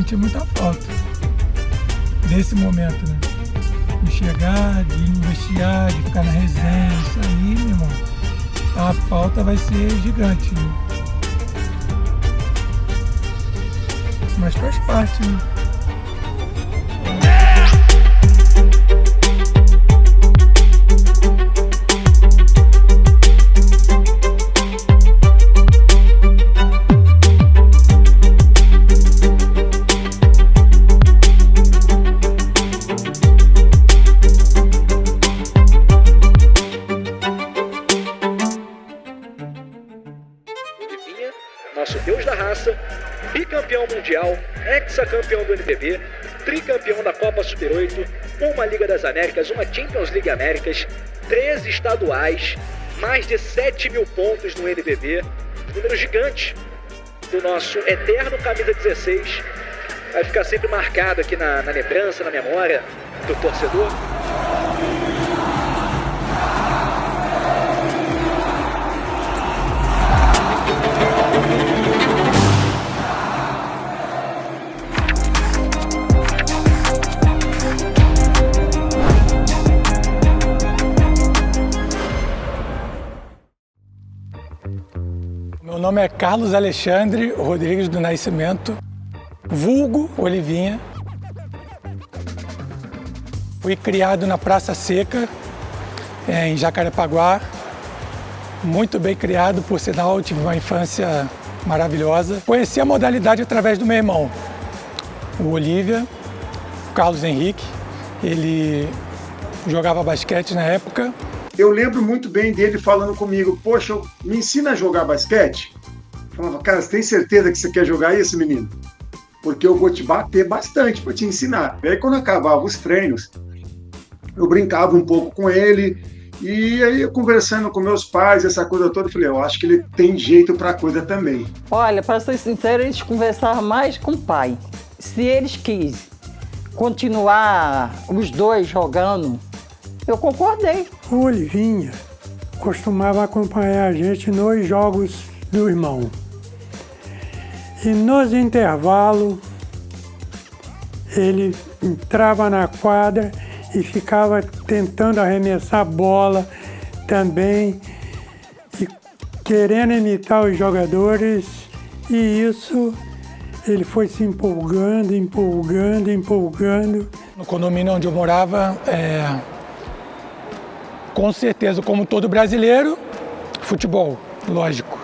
senti muita falta desse momento, né? De chegar, de ir no vestiário, de ficar na resenha, isso aí, meu irmão, a falta vai ser gigante, né? Mas faz parte, né? Nosso Deus da raça, bicampeão mundial, hexacampeão do NBB, tricampeão da Copa Super 8, uma Liga das Américas, uma Champions League Américas, 13 estaduais, mais de 7.000 pontos no NBB, número gigante do nosso eterno camisa 16, vai ficar sempre marcado aqui na lembrança, na memória do torcedor. Meu nome é Carlos Alexandre Rodrigues do Nascimento, vulgo Olivinha. Fui criado na Praça Seca, em Jacarepaguá. Muito bem criado, por sinal, tive uma infância maravilhosa. Conheci a modalidade através do meu irmão, o Olívia, o Carlos Henrique. Ele jogava basquete na época. Eu lembro muito bem dele falando comigo, poxa, me ensina a jogar basquete? Eu falava, cara, você tem certeza que você quer jogar isso, menino? Porque eu vou te bater bastante para te ensinar. E aí, quando acabava os treinos, eu brincava um pouco com ele, e aí, eu conversando com meus pais, essa coisa toda, eu falei, eu acho que ele tem jeito para coisa também. Olha, para ser sincero, eles conversavam mais com o pai. Se eles quis continuar os dois jogando, eu concordei. O Olivinha costumava acompanhar a gente nos jogos do irmão. E nos intervalos, ele entrava na quadra e ficava tentando arremessar a bola também, e querendo imitar os jogadores, e isso ele foi se empolgando. No condomínio onde eu morava, com certeza, como todo brasileiro, futebol, lógico.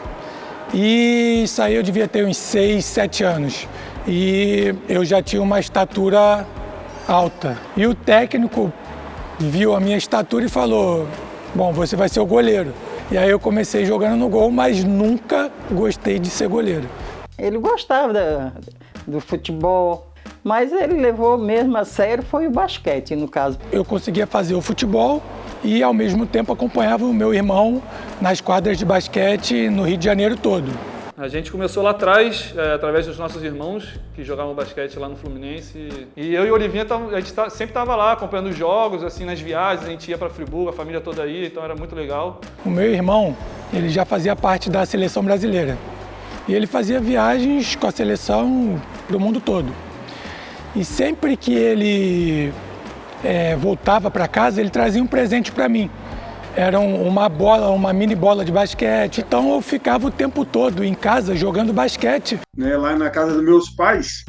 E isso aí eu devia ter uns 6, 7 anos. E eu já tinha uma estatura alta. E o técnico viu a minha estatura e falou, bom, você vai ser o goleiro. E aí eu comecei jogando no gol, mas nunca gostei de ser goleiro. Ele gostava do futebol, mas ele levou mesmo a sério foi o basquete, no caso. Eu conseguia fazer o futebol e, ao mesmo tempo, acompanhava o meu irmão nas quadras de basquete no Rio de Janeiro todo. A gente começou lá atrás, através dos nossos irmãos, que jogavam basquete lá no Fluminense. E eu e o Olivinha, a gente sempre estava lá, acompanhando os jogos, assim, nas viagens, a gente ia para Friburgo, a família toda aí, então era muito legal. O meu irmão, ele já fazia parte da seleção brasileira. E ele fazia viagens com a seleção para o mundo todo. E sempre que ele voltava para casa, ele trazia um presente para mim. Era uma mini bola de basquete. Então eu ficava o tempo todo em casa jogando basquete. Lá na casa dos meus pais,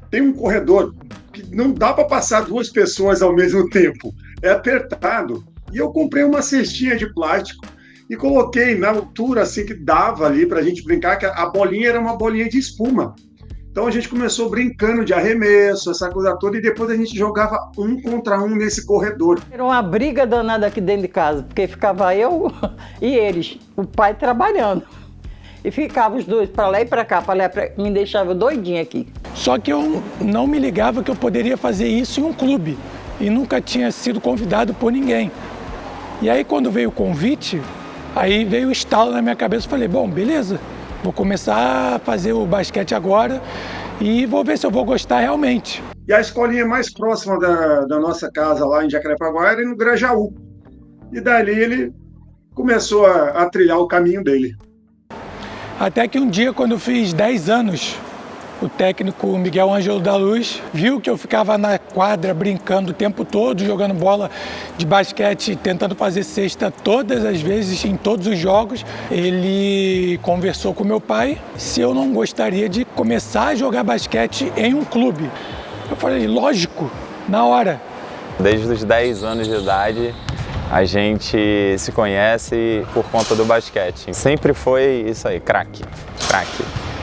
tem um corredor que não dá para passar 2 pessoas ao mesmo tempo. É apertado. E eu comprei uma cestinha de plástico e coloquei na altura assim que dava ali para a gente brincar, que a bolinha era uma bolinha de espuma. Então a gente começou brincando de arremesso, essa coisa toda, e depois a gente jogava 1 contra 1 nesse corredor. Era uma briga danada aqui dentro de casa, porque ficava eu e eles, o pai trabalhando. E ficava os dois para lá e para cá, me deixava doidinha aqui. Só que eu não me ligava que eu poderia fazer isso em um clube. E nunca tinha sido convidado por ninguém. E aí quando veio o convite, aí veio o estalo na minha cabeça, falei, bom, beleza. Vou começar a fazer o basquete agora e vou ver se eu vou gostar realmente. E a escolinha mais próxima da nossa casa lá em Jacarepaguá era no Grajaú. E dali ele começou a trilhar o caminho dele. Até que um dia, quando eu fiz 10 anos, o técnico Miguel Ângelo da Luz viu que eu ficava na quadra brincando o tempo todo, jogando bola de basquete, tentando fazer cesta todas as vezes, em todos os jogos. Ele conversou com meu pai se eu não gostaria de começar a jogar basquete em um clube. Eu falei, lógico, na hora. Desde os 10 anos de idade, a gente se conhece por conta do basquete. Sempre foi isso aí, craque.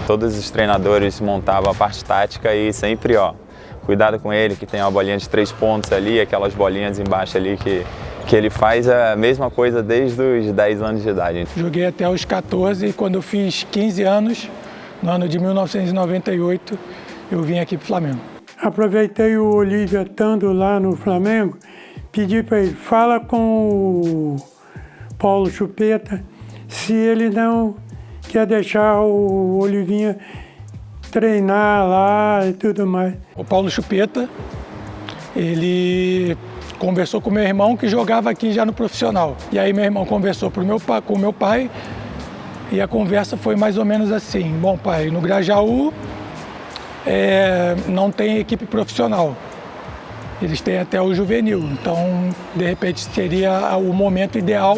Todos os treinadores montavam a parte tática e sempre, cuidado com ele, que tem uma bolinha de 3 pontos ali, aquelas bolinhas embaixo ali que ele faz a mesma coisa desde os 10 anos de idade. Joguei até os 14 e quando eu fiz 15 anos, no ano de 1998, eu vim aqui para o Flamengo. Aproveitei o Olívia estando lá no Flamengo, pedi para ele, fala com o Paulo Chupeta se ele não quer deixar o Olivinha treinar lá e tudo mais. O Paulo Chupeta, ele conversou com meu irmão que jogava aqui já no profissional. E aí meu irmão conversou com o meu pai e a conversa foi mais ou menos assim. Bom, pai, no Grajaú não tem equipe profissional. Eles têm até o juvenil, então de repente seria o momento ideal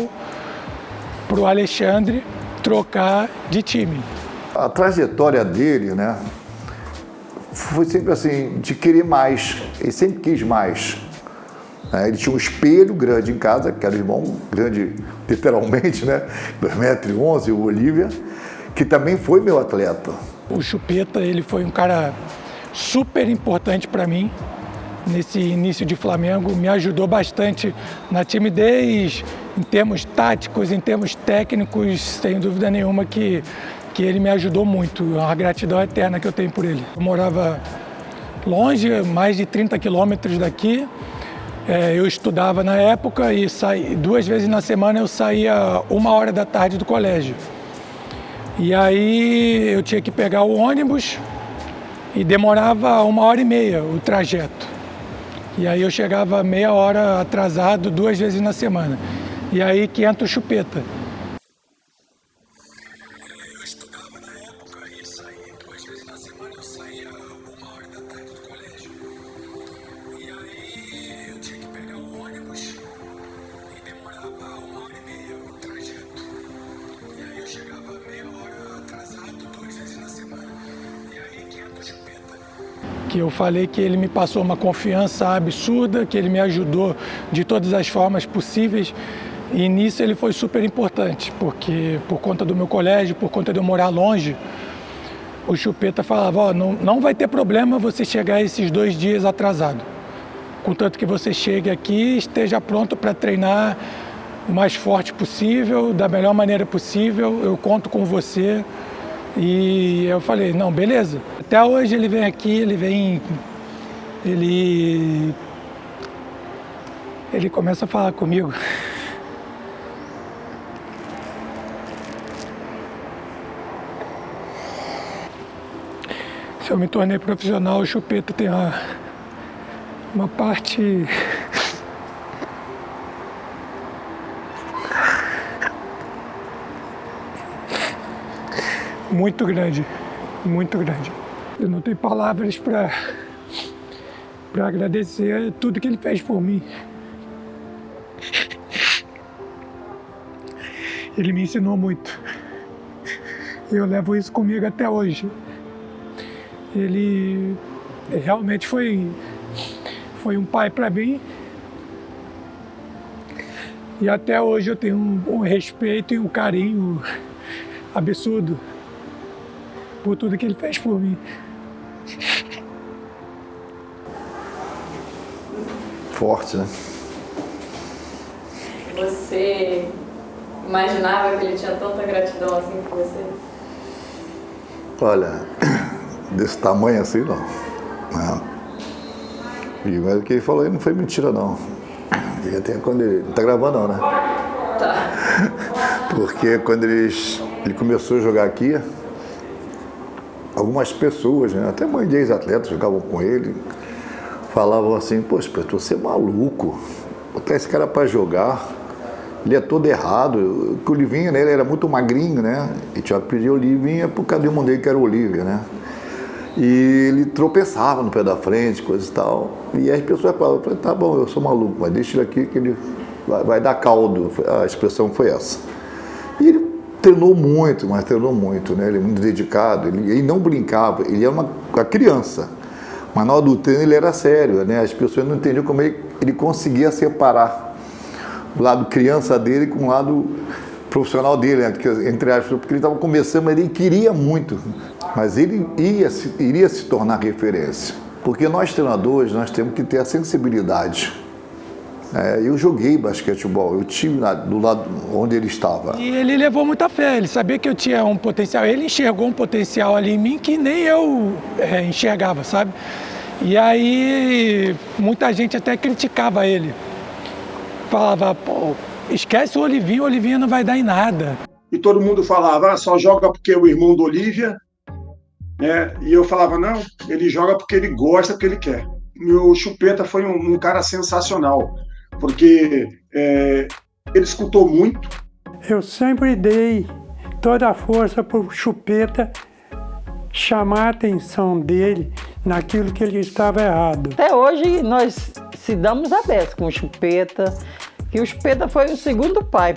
para o Alexandre trocar de time. A trajetória dele, né, foi sempre assim, de querer mais. Ele sempre quis mais. Ele tinha um espelho grande em casa, que era o irmão grande, literalmente, né, 2,11 m, o Olívia, que também foi meu atleta. O Chupeta, ele foi um cara super importante para mim nesse início de Flamengo, me ajudou bastante na timidez, em termos táticos, em termos técnicos, sem dúvida nenhuma que ele me ajudou muito. É uma gratidão eterna que eu tenho por ele. Eu morava longe, mais de 30 quilômetros daqui. Eu estudava na época e 2 vezes na semana eu saía 1h da tarde do colégio. E aí eu tinha que pegar o ônibus e demorava 1h30 o trajeto. E aí eu chegava meia hora atrasado 2 vezes na semana. E aí que entra o Chupeta. Eu estudava na época e saía 2 vezes na semana, eu saía 1h da tarde do colégio. E aí eu tinha que pegar o ônibus e demorava 1h30 o trajeto. E aí eu chegava meia hora atrasado 2 vezes na semana. E aí que entra o Chupeta. Que eu falei que ele me passou uma confiança absurda, que ele me ajudou de todas as formas possíveis. E nisso ele foi super importante, porque por conta do meu colégio, por conta de eu morar longe, o Chupeta falava, não vai ter problema você chegar esses 2 dias atrasado. Contanto que você chegue aqui e esteja pronto para treinar o mais forte possível, da melhor maneira possível, eu conto com você. E eu falei, não, beleza. Até hoje ele vem aqui, ele começa a falar comigo. Se eu me tornei profissional, o Chupeta tem uma parte muito grande, muito grande. Eu não tenho palavras para agradecer tudo que ele fez por mim. Ele me ensinou muito. Eu levo isso comigo até hoje. Ele realmente foi um pai para mim. E até hoje eu tenho um respeito e um carinho absurdo por tudo que ele fez por mim. Forte, né? Você imaginava que ele tinha tanta gratidão assim por você? Olha, desse tamanho assim não. Mas o que ele falou aí não foi mentira não. E até quando ele... Não tá gravando não, né? Tá. Porque quando ele começou a jogar aqui, algumas pessoas, né, até mãe de ex-atletas jogavam com ele, falavam assim, poxa, você é maluco, botar esse cara para jogar, ele é todo errado. Porque o Olivinha, né, ele era muito magrinho, né, e tinha que pedir o Olivinha por causa do irmão dele que era o Olívia, né. E ele tropeçava no pé da frente, coisa e tal. E as pessoas falavam, tá bom, eu sou maluco, mas deixa ele aqui que ele vai dar caldo. A expressão foi essa. E ele treinou muito, né? Ele é muito dedicado, ele não brincava, ele era uma criança. Mas na hora do treino ele era sério, né? As pessoas não entendiam como ele conseguia separar o lado criança dele com o lado profissional dele, né? Entre aspas, porque ele estava começando, mas ele queria muito. Mas ele iria se tornar referência. Porque nós treinadores, nós temos que ter a sensibilidade. Eu joguei basquetebol, eu estive do lado onde ele estava. E ele levou muita fé, ele sabia que eu tinha um potencial, ele enxergou um potencial ali em mim que nem eu enxergava, sabe? E aí muita gente até criticava ele. Falava, pô, esquece o Olivinha não vai dar em nada. E todo mundo falava, só joga porque é o irmão do Olívia, né? E eu falava, não, ele joga porque ele gosta, porque ele quer. Meu Chupeta foi um cara sensacional, porque ele escutou muito. Eu sempre dei toda a força para o Chupeta chamar a atenção dele naquilo que ele estava errado. Até hoje nós se damos a beça com o Chupeta, que o Chupeta foi o segundo pai.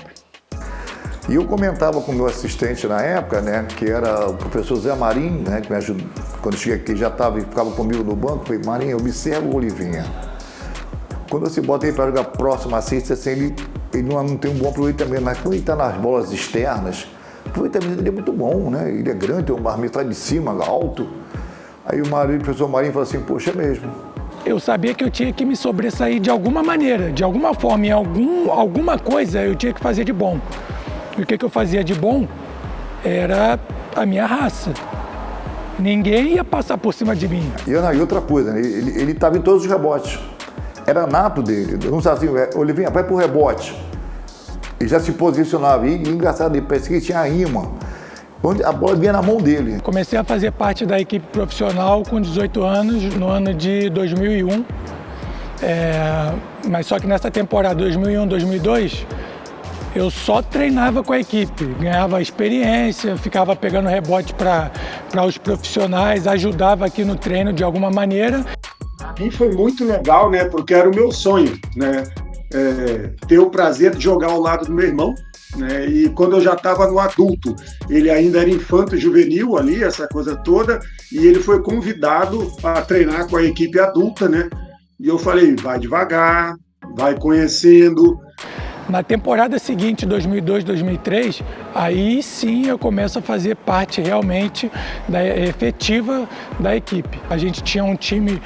E eu comentava com o meu assistente na época, né, que era o professor Zé Marim, né, que me ajudou, quando eu cheguei aqui já ficava comigo no banco, falei, Marim, observa o Olivinha. Quando você bota ele para jogar próximo à cesta, assim, ele não tem um bom aproveitamento, mas quando ele está nas bolas externas, o aproveitamento dele é muito bom, né? Ele é grande, tem um arremesso de cima, alto. Aí o professor Marim falou assim, poxa, é mesmo. Eu sabia que eu tinha que me sobressair de alguma maneira, de alguma forma, em alguma coisa eu tinha que fazer de bom. E o que eu fazia de bom era a minha raça. Ninguém ia passar por cima de mim. E outra coisa, né? Ele estava em todos os rebotes. Era nato dele. Não sabe assim, Olivinha, vai pro rebote. Ele já se posicionava. E engraçado, ele parecia que tinha imã. Onde a bola vinha na mão dele. Comecei a fazer parte da equipe profissional com 18 anos, no ano de 2001. Mas só que nessa temporada 2001-2002, eu só treinava com a equipe, ganhava experiência, ficava pegando rebote para os profissionais, ajudava aqui no treino de alguma maneira. E foi muito legal, né? Porque era o meu sonho, né? Ter o prazer de jogar ao lado do meu irmão, né? E quando eu já estava no adulto, ele ainda era infanto juvenil ali, essa coisa toda, e ele foi convidado a treinar com a equipe adulta, né? E eu falei, vai devagar, vai conhecendo. Na temporada seguinte, 2002-2003, aí sim eu começo a fazer parte realmente efetiva da equipe. A gente tinha um time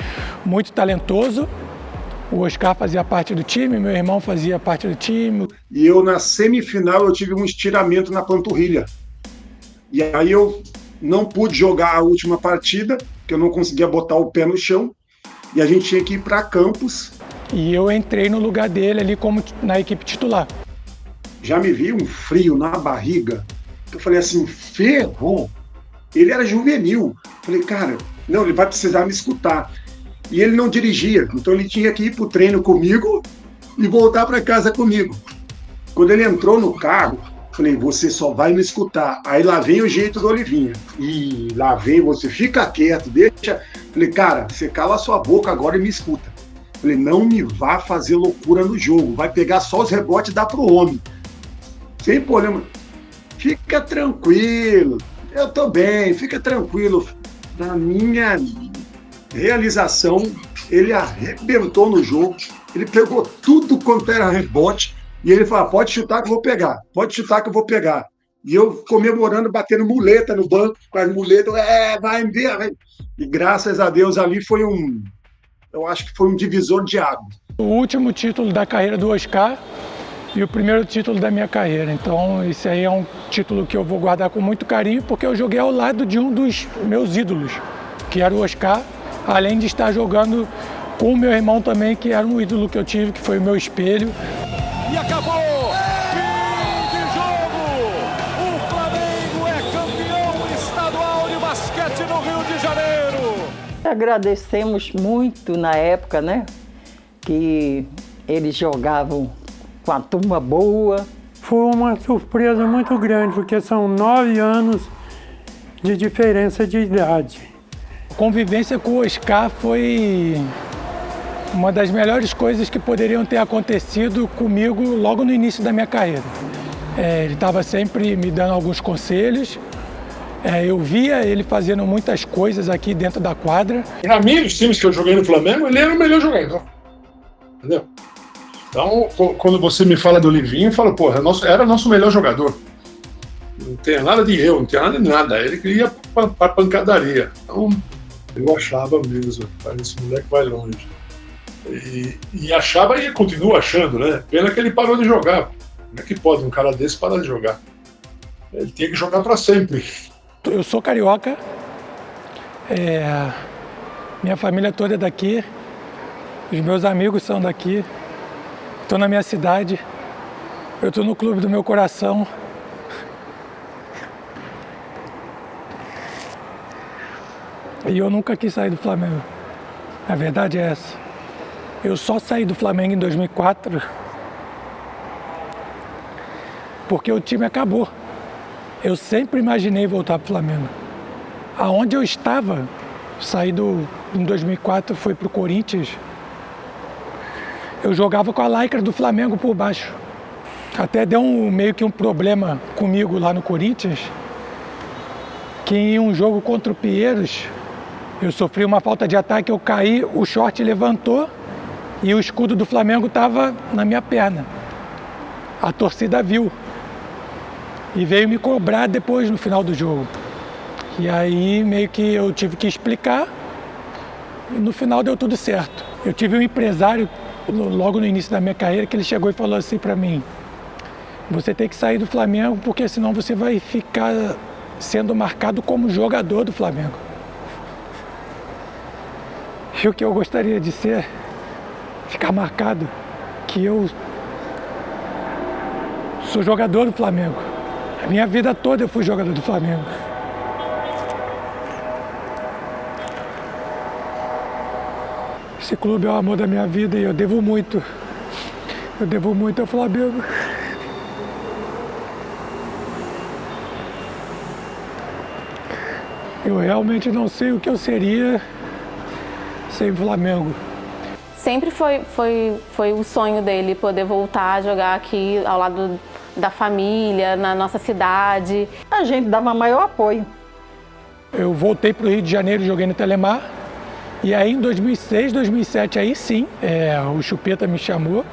muito talentoso, o Oscar fazia parte do time, meu irmão fazia parte do time. E eu, na semifinal, eu tive um estiramento na panturrilha. E aí eu não pude jogar a última partida, porque eu não conseguia botar o pé no chão, e a gente tinha que ir para Campos. E eu entrei no lugar dele ali como na equipe titular. Já me vi um frio na barriga. Eu falei assim, ferrou. Ele era juvenil. Falei, cara, não, ele vai precisar me escutar. E ele não dirigia, então ele tinha que ir pro treino comigo e voltar para casa comigo. Quando ele entrou no carro, falei, você só vai me escutar. Aí lá vem o jeito do Olivinha. E lá vem, você fica quieto, deixa. Falei, cara, você cala a sua boca agora e me escuta. Falei, não me vá fazer loucura no jogo, vai pegar só os rebotes e dar pro homem. Sem problema. Fica tranquilo, eu tô bem, fica tranquilo. Na minha realização, ele arrebentou no jogo, ele pegou tudo quanto era rebote, e ele falou, pode chutar que eu vou pegar, pode chutar que eu vou pegar. E eu comemorando, batendo muleta no banco, com as muletas, vai ver. E graças a Deus ali eu acho que foi um divisor de água. O último título da carreira do Oscar e o primeiro título da minha carreira. Então, esse aí é um título que eu vou guardar com muito carinho, porque eu joguei ao lado de um dos meus ídolos, que era o Oscar, além de estar jogando com o meu irmão também, que era um ídolo que eu tive, que foi o meu espelho. E acabou! Fim de jogo! O Flamengo é campeão estadual de basquete no Rio de Janeiro! Agradecemos muito na época, né? Que eles jogavam com a turma boa. Foi uma surpresa muito grande, porque são 9 anos de diferença de idade. A convivência com o Oscar foi uma das melhores coisas que poderiam ter acontecido comigo logo no início da minha carreira. Ele estava sempre me dando alguns conselhos. Eu via ele fazendo muitas coisas aqui dentro da quadra. Para mim, os times que eu joguei no Flamengo, ele era o melhor jogador. Entendeu? Então, quando você me fala do Livinho, eu falo, porra, era nosso melhor jogador. Não tem nada de eu, não tem nada de nada. Ele queria para pancadaria. Então, eu achava mesmo, esse moleque vai longe. E achava e continua achando, né? Pena que ele parou de jogar. Como é que pode um cara desse parar de jogar? Ele tinha que jogar para sempre. Eu sou carioca, minha família toda é daqui, os meus amigos são daqui, estou na minha cidade, eu estou no clube do meu coração. E eu nunca quis sair do Flamengo, a verdade é essa. Eu só saí do Flamengo em 2004 porque o time acabou. Eu sempre imaginei voltar para o Flamengo. Aonde eu estava, em 2004, fui para o Corinthians, eu jogava com a lycra do Flamengo por baixo. Até deu meio que um problema comigo lá no Corinthians, que em um jogo contra o Pinheiros, eu sofri uma falta de ataque, eu caí, o short levantou e o escudo do Flamengo estava na minha perna. A torcida viu. E veio me cobrar depois, no final do jogo. E aí meio que eu tive que explicar e no final deu tudo certo. Eu tive um empresário logo no início da minha carreira que ele chegou e falou assim para mim: você tem que sair do Flamengo porque senão você vai ficar sendo marcado como jogador do Flamengo. E o que eu gostaria de ser, ficar marcado que eu sou jogador do Flamengo. A minha vida toda eu fui jogador do Flamengo. Esse clube é o amor da minha vida e eu devo muito. Eu devo muito ao Flamengo. Eu realmente não sei o que eu seria sem o Flamengo. Sempre foi o sonho dele poder voltar a jogar aqui ao lado da família, na nossa cidade. A gente dava maior apoio. Eu voltei para o Rio de Janeiro, joguei no Telemar. E aí em 2006, 2007, aí sim, o Chupeta me chamou,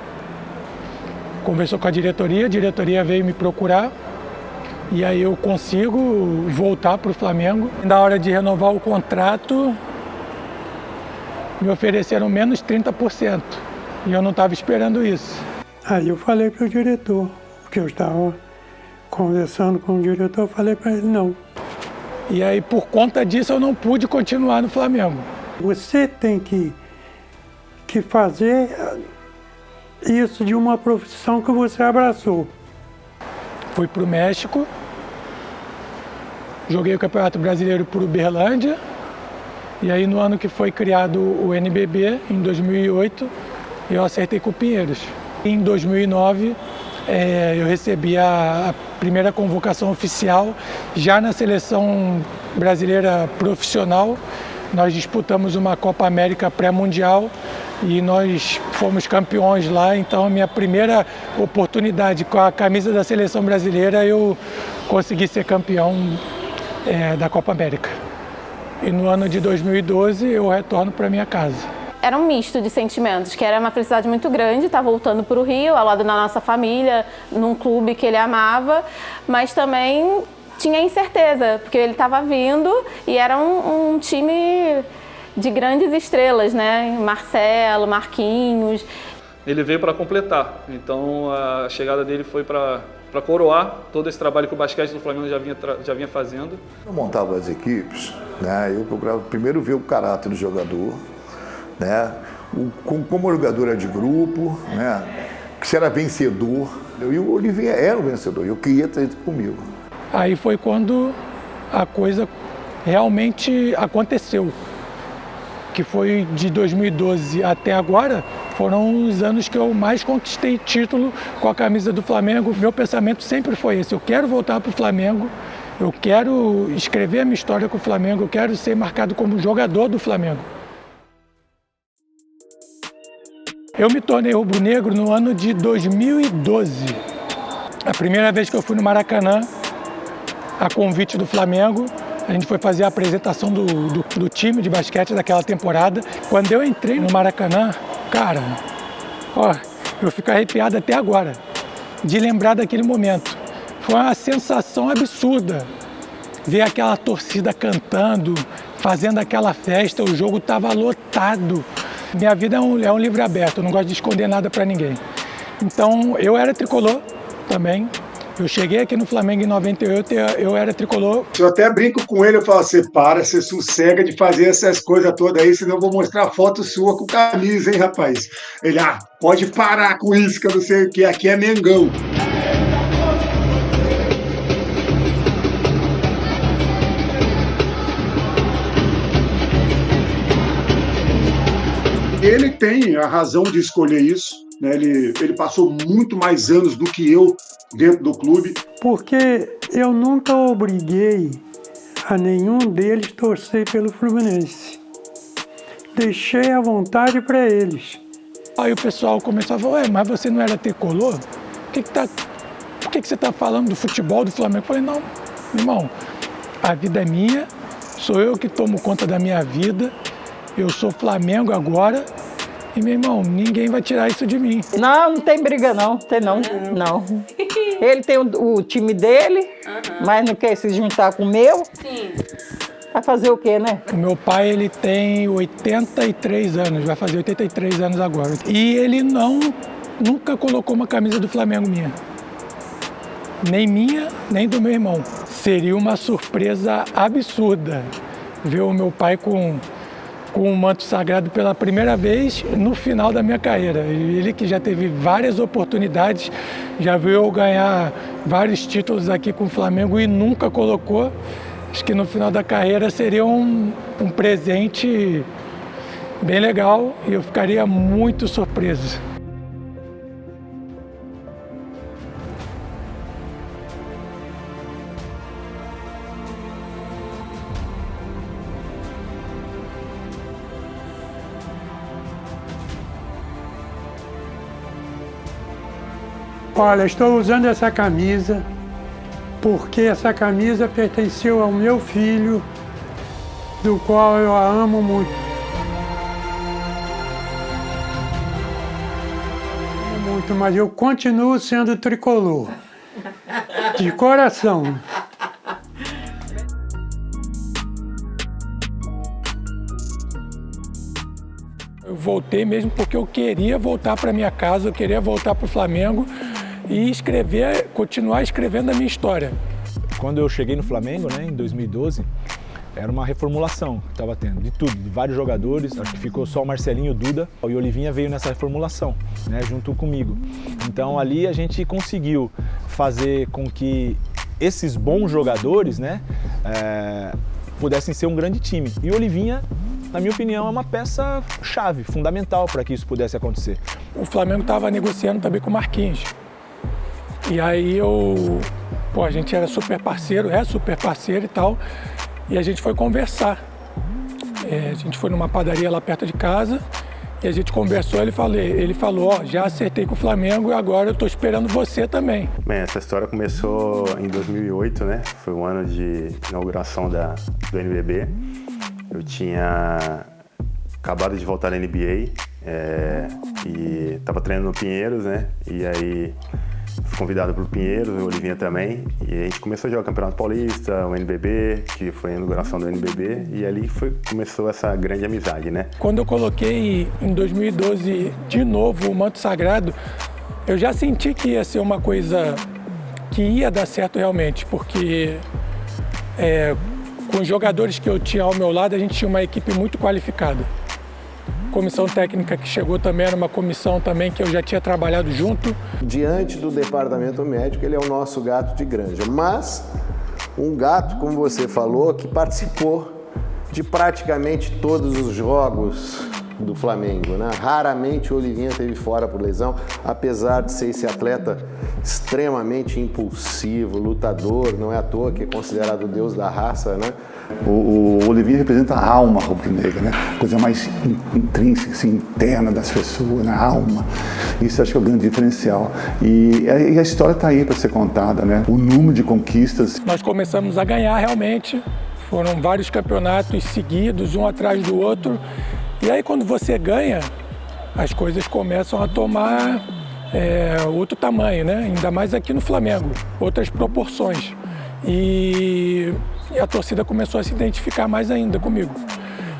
conversou com a diretoria veio me procurar. E aí eu consigo voltar para o Flamengo. Na hora de renovar o contrato, me ofereceram menos 30%. E eu não estava esperando isso. Aí eu falei para o diretor, porque eu estava conversando com o diretor, eu falei para ele não. E aí, por conta disso, eu não pude continuar no Flamengo. Você tem que fazer isso de uma profissão que você abraçou. Fui para o México, joguei o Campeonato Brasileiro por Uberlândia, e aí no ano que foi criado o NBB, em 2008, eu acertei com o Pinheiros. Em 2009, eu recebi a primeira convocação oficial, já na seleção brasileira profissional. Nós disputamos uma Copa América pré-mundial e nós fomos campeões lá. Então, a minha primeira oportunidade com a camisa da seleção brasileira, eu consegui ser campeão da Copa América. E no ano de 2012, eu retorno para minha casa. Era um misto de sentimentos, que era uma felicidade muito grande estar voltando para o Rio, ao lado da nossa família, num clube que ele amava, mas também tinha incerteza, porque ele estava vindo e era um time de grandes estrelas, né? Marcelo, Marquinhos. Ele veio para completar, então a chegada dele foi para coroar todo esse trabalho que o basquete do Flamengo já vinha fazendo. Eu montava as equipes, né? Eu procurava primeiro ver o caráter do jogador, né? Como o jogador era de grupo, né? Se era vencedor. E o Olivinha era um vencedor, eu queria ter ele comigo. Aí foi quando a coisa realmente aconteceu, que foi de 2012 até agora, foram os anos que eu mais conquistei título com a camisa do Flamengo. Meu pensamento sempre foi esse: eu quero voltar para o Flamengo Eu quero escrever a minha história com o Flamengo, eu quero ser marcado como jogador do Flamengo. Eu me tornei rubro-negro no ano de 2012. A primeira vez que eu fui no Maracanã, a convite do Flamengo, a gente foi fazer a apresentação do time de basquete daquela temporada. Quando eu entrei no Maracanã, cara, ó, eu fico arrepiado até agora de lembrar daquele momento. Foi uma sensação absurda ver aquela torcida cantando, fazendo aquela festa, o jogo estava lotado. Minha vida é um livro aberto, eu não gosto de esconder nada para ninguém. Então, eu era tricolor também. Eu cheguei aqui no Flamengo em 98, eu era tricolor. Eu até brinco com ele, eu falo, você sossega de fazer essas coisas todas aí, senão eu vou mostrar foto sua com camisa, hein, rapaz? Ele, pode parar com isso, que eu não sei o que, aqui é Mengão. Ele tem a razão de escolher isso, né? Ele passou muito mais anos do que eu dentro do clube. Porque eu nunca obriguei a nenhum deles torcer pelo Fluminense. Deixei à vontade para eles. Aí o pessoal começou a falar, mas você não era tricolor? Por que você está falando do futebol do Flamengo? Eu falei, não, irmão, a vida é minha, sou eu que tomo conta da minha vida. Eu sou Flamengo agora e, meu irmão, ninguém vai tirar isso de mim. Não tem briga não, não. Ele tem o time dele, mas não quer se juntar com o meu. Sim. Vai fazer o quê, né? O meu pai, ele tem 83 anos, vai fazer 83 anos agora. E ele nunca colocou uma camisa do Flamengo minha. Nem minha, nem do meu irmão. Seria uma surpresa absurda ver o meu pai com o manto sagrado pela primeira vez no final da minha carreira. Ele que já teve várias oportunidades, já viu eu ganhar vários títulos aqui com o Flamengo e nunca colocou. Acho que no final da carreira seria um presente bem legal e eu ficaria muito surpreso. Olha, estou usando essa camisa porque essa camisa pertenceu ao meu filho, do qual eu a amo muito. Mas eu continuo sendo tricolor, de coração. Eu voltei mesmo porque eu queria voltar para minha casa, eu queria voltar para o Flamengo e continuar escrevendo a minha história. Quando eu cheguei no Flamengo, né, em 2012, era uma reformulação que estava tendo, de tudo, de vários jogadores, acho que ficou só o Marcelinho e o Duda, e o Olivinha veio nessa reformulação, né, junto comigo. Então ali a gente conseguiu fazer com que esses bons jogadores, né, pudessem ser um grande time. E o Olivinha, na minha opinião, é uma peça-chave, fundamental para que isso pudesse acontecer. O Flamengo estava negociando também com o Marquinhos. E aí a gente era super parceiro, é super parceiro e tal, e a gente foi conversar. A gente foi numa padaria lá perto de casa e a gente conversou, ele falou, já acertei com o Flamengo e agora eu tô esperando você também. Bem, essa história começou em 2008, né? Foi o ano de inauguração do NBB. Eu tinha acabado de voltar da NBA e estava treinando no Pinheiros, né? E aí fui convidado pelo Pinheiros, o Olivinha também, e a gente começou a jogar o Campeonato Paulista, o NBB, que foi a inauguração do NBB, e ali começou essa grande amizade, né? Quando eu coloquei em 2012 de novo o manto sagrado, eu já senti que ia ser uma coisa que ia dar certo realmente, porque com os jogadores que eu tinha ao meu lado, a gente tinha uma equipe muito qualificada. Comissão técnica que chegou também era uma comissão também que eu já tinha trabalhado junto. Diante do departamento médico, ele é o nosso gato de granja, mas um gato, como você falou, que participou de praticamente todos os jogos do Flamengo, né? Raramente o Olivinha teve fora por lesão, apesar de ser esse atleta extremamente impulsivo, lutador, não é à toa que é considerado o deus da raça, né? O Olivinha representa a alma rubro-negra, né? Coisa mais intrínseca, assim, interna das pessoas, na alma. Isso acho que é o grande diferencial. E a história está aí para ser contada, né? O número de conquistas. Nós começamos a ganhar realmente. Foram vários campeonatos seguidos, um atrás do outro. E aí quando você ganha, as coisas começam a tomar outro tamanho, né? Ainda mais aqui no Flamengo, outras proporções. E a torcida começou a se identificar mais ainda comigo.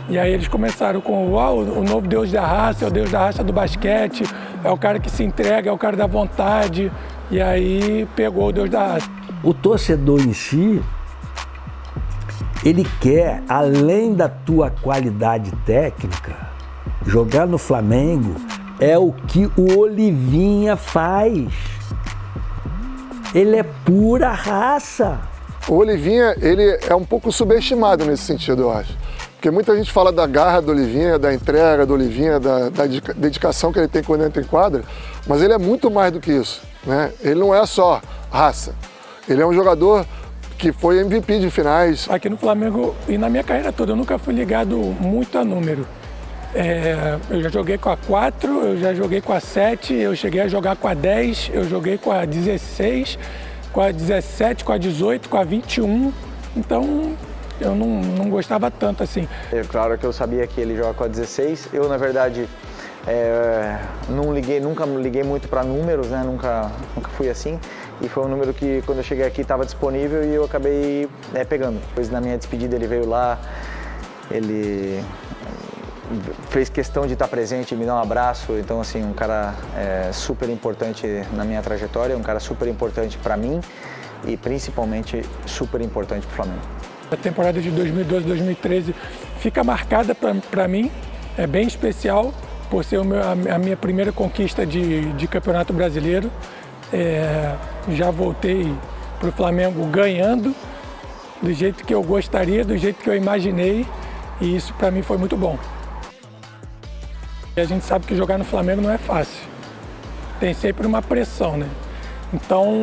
E aí eles começaram com o novo deus da raça, é o deus da raça do basquete, é o cara que se entrega, é o cara da vontade. E aí pegou o deus da raça. O torcedor em si, ele quer, além da tua qualidade técnica, jogar no Flamengo é o que o Olivinha faz. Ele é pura raça. O Olivinha, ele é um pouco subestimado nesse sentido, eu acho. Porque muita gente fala da garra do Olivinha, da entrega do Olivinha, da dedicação que ele tem quando entra em quadra, mas ele é muito mais do que isso, né? Ele não é só raça. Ele é um jogador que foi MVP de finais. Aqui no Flamengo e na minha carreira toda, eu nunca fui ligado muito a número. Eu já joguei com a 4, eu já joguei com a 7, eu cheguei a jogar com a 10, eu joguei com a 16, com a 17, com a 18, com a 21. Então, eu não gostava tanto assim. É claro que eu sabia que ele joga com a 16. Eu, na verdade, nunca liguei muito para números, né? Nunca fui assim. E foi um número que, quando eu cheguei aqui, estava disponível e eu acabei pegando. Depois, na minha despedida, ele veio lá, ele fez questão de estar presente e me dar um abraço. Então, assim, um cara super importante na minha trajetória, um cara super importante para mim e, principalmente, super importante para o Flamengo. A temporada de 2012, 2013 fica marcada para mim, é bem especial, por ser a minha primeira conquista de campeonato brasileiro. Já voltei para o Flamengo ganhando, do jeito que eu gostaria, do jeito que eu imaginei, e isso para mim foi muito bom. E a gente sabe que jogar no Flamengo não é fácil, tem sempre uma pressão, né? Então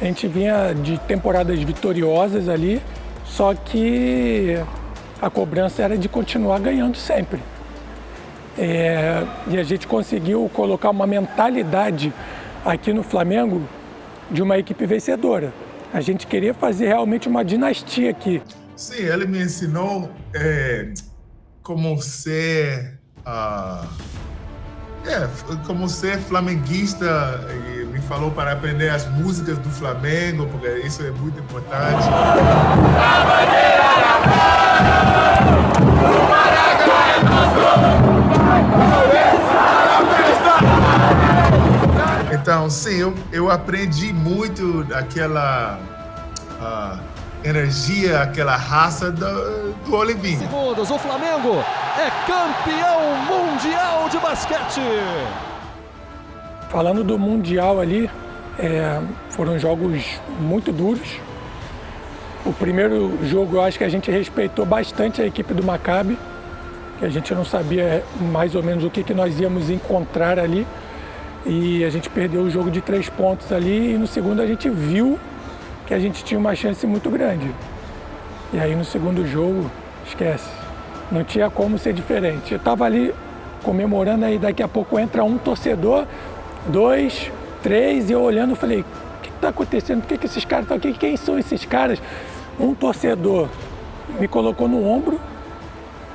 a gente vinha de temporadas vitoriosas ali, só que a cobrança era de continuar ganhando sempre. E a gente conseguiu colocar uma mentalidade aqui no Flamengo de uma equipe vencedora. A gente queria fazer realmente uma dinastia aqui. Sim, ele me ensinou como ser flamenguista, e me falou para aprender as músicas do Flamengo, porque isso é muito importante. Então, sim, eu aprendi muito daquela energia, aquela raça do Olivinha. Segundos, o Flamengo é campeão mundial de basquete. Falando do Mundial ali, foram jogos muito duros. O primeiro jogo, eu acho que a gente respeitou bastante a equipe do Maccabi, que a gente não sabia mais ou menos o que nós íamos encontrar ali. E a gente perdeu o jogo de 3 pontos ali, e no segundo a gente viu que a gente tinha uma chance muito grande. E aí no segundo jogo, esquece, não tinha como ser diferente. Eu estava ali comemorando, aí daqui a pouco entra um torcedor, 2, 3, e eu olhando, falei, o que está acontecendo? Por que esses caras estão aqui? Quem são esses caras? Um torcedor me colocou no ombro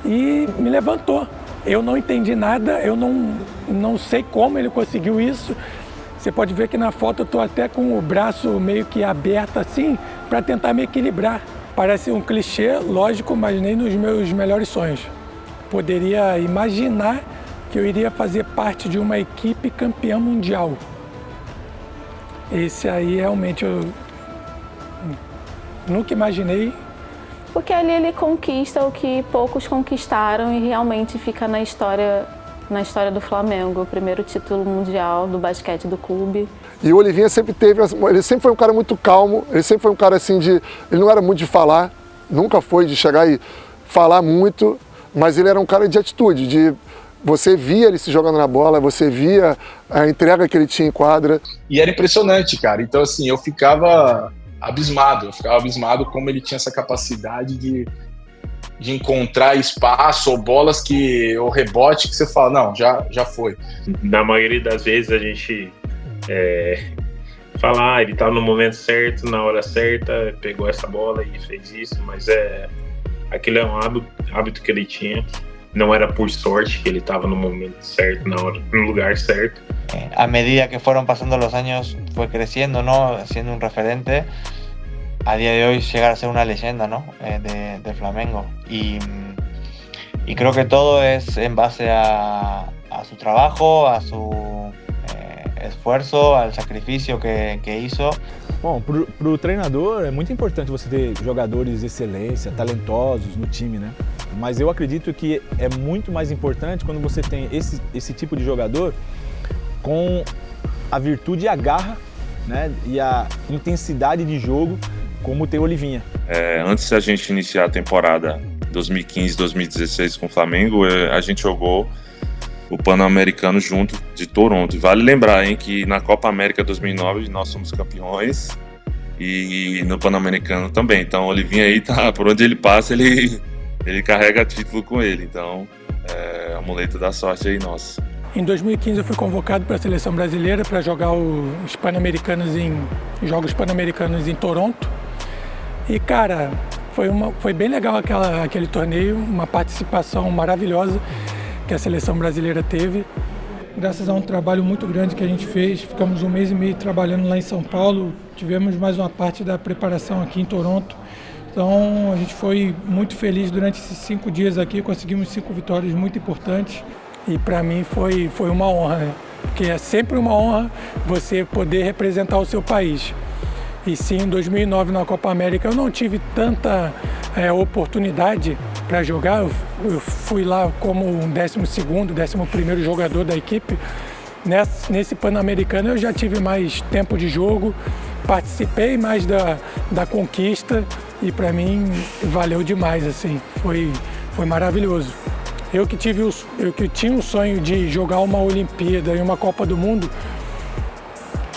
e me levantou. Eu não entendi nada, eu não sei como ele conseguiu isso. Você pode ver que na foto eu estou até com o braço meio que aberto assim, para tentar me equilibrar. Parece um clichê, lógico, mas nem nos meus melhores sonhos. Poderia imaginar que eu iria fazer parte de uma equipe campeã mundial. Esse aí realmente eu nunca imaginei. Porque ali ele conquista o que poucos conquistaram e realmente fica na história do Flamengo, o primeiro título mundial do basquete do clube. E o Olivinha ele sempre foi um cara muito calmo, ele sempre foi um cara assim ele não era muito de falar, nunca foi de chegar e falar muito, mas ele era um cara de atitude, você via ele se jogando na bola, você via a entrega que ele tinha em quadra. E era impressionante, cara. Então, assim, eu ficava abismado como ele tinha essa capacidade de encontrar espaço ou bolas ou rebote que você fala, não, já foi. Na maioria das vezes a gente fala, ele tá no momento certo, na hora certa, pegou essa bola e fez isso, mas aquilo é um hábito que ele tinha. Não era por sorte que ele estava no momento certo, na hora, no lugar certo. A medida que fueron pasando los años fue creciendo, ¿no? Siendo un referente. A día de hoy llegar a ser una leyenda, ¿no? de Flamengo. Y creo que todo es en base a su trabajo, a su esfuerzo, al sacrificio que hizo. Bom, pro treinador é muito importante você ter jogadores de excelência, talentosos no time, né? Mas eu acredito que é muito mais importante quando você tem esse tipo de jogador com a virtude e a garra, né? E a intensidade de jogo, como tem o Olivinha. Antes da gente iniciar a temporada 2015-2016 com o Flamengo, a gente jogou o Pan-Americano junto de Toronto. E vale lembrar, hein, que na Copa América 2009 nós somos campeões e no Pan-Americano também. Então o Olivinha aí, por onde ele passa, ele carrega título com ele. Então é o amuleto da sorte aí nosso. Em 2015 eu fui convocado para a seleção brasileira para jogar os Jogos Pan-Americanos em Toronto. E, cara, foi bem legal aquele torneio, uma participação maravilhosa que a seleção brasileira teve. Graças a um trabalho muito grande que a gente fez, ficamos 1 mês e meio trabalhando lá em São Paulo, tivemos mais uma parte da preparação aqui em Toronto. Então a gente foi muito feliz durante esses 5 dias aqui, conseguimos 5 vitórias muito importantes e para mim foi uma honra, né? Porque é sempre uma honra você poder representar o seu país. E sim, em 2009 na Copa América eu não tive tanta oportunidade para jogar, eu fui lá como um 12º, 11º jogador da equipe. Nesse Pan-Americano eu já tive mais tempo de jogo, participei mais da conquista e para mim valeu demais, assim, foi maravilhoso. Eu que tinha um sonho de jogar uma Olimpíada e uma Copa do Mundo,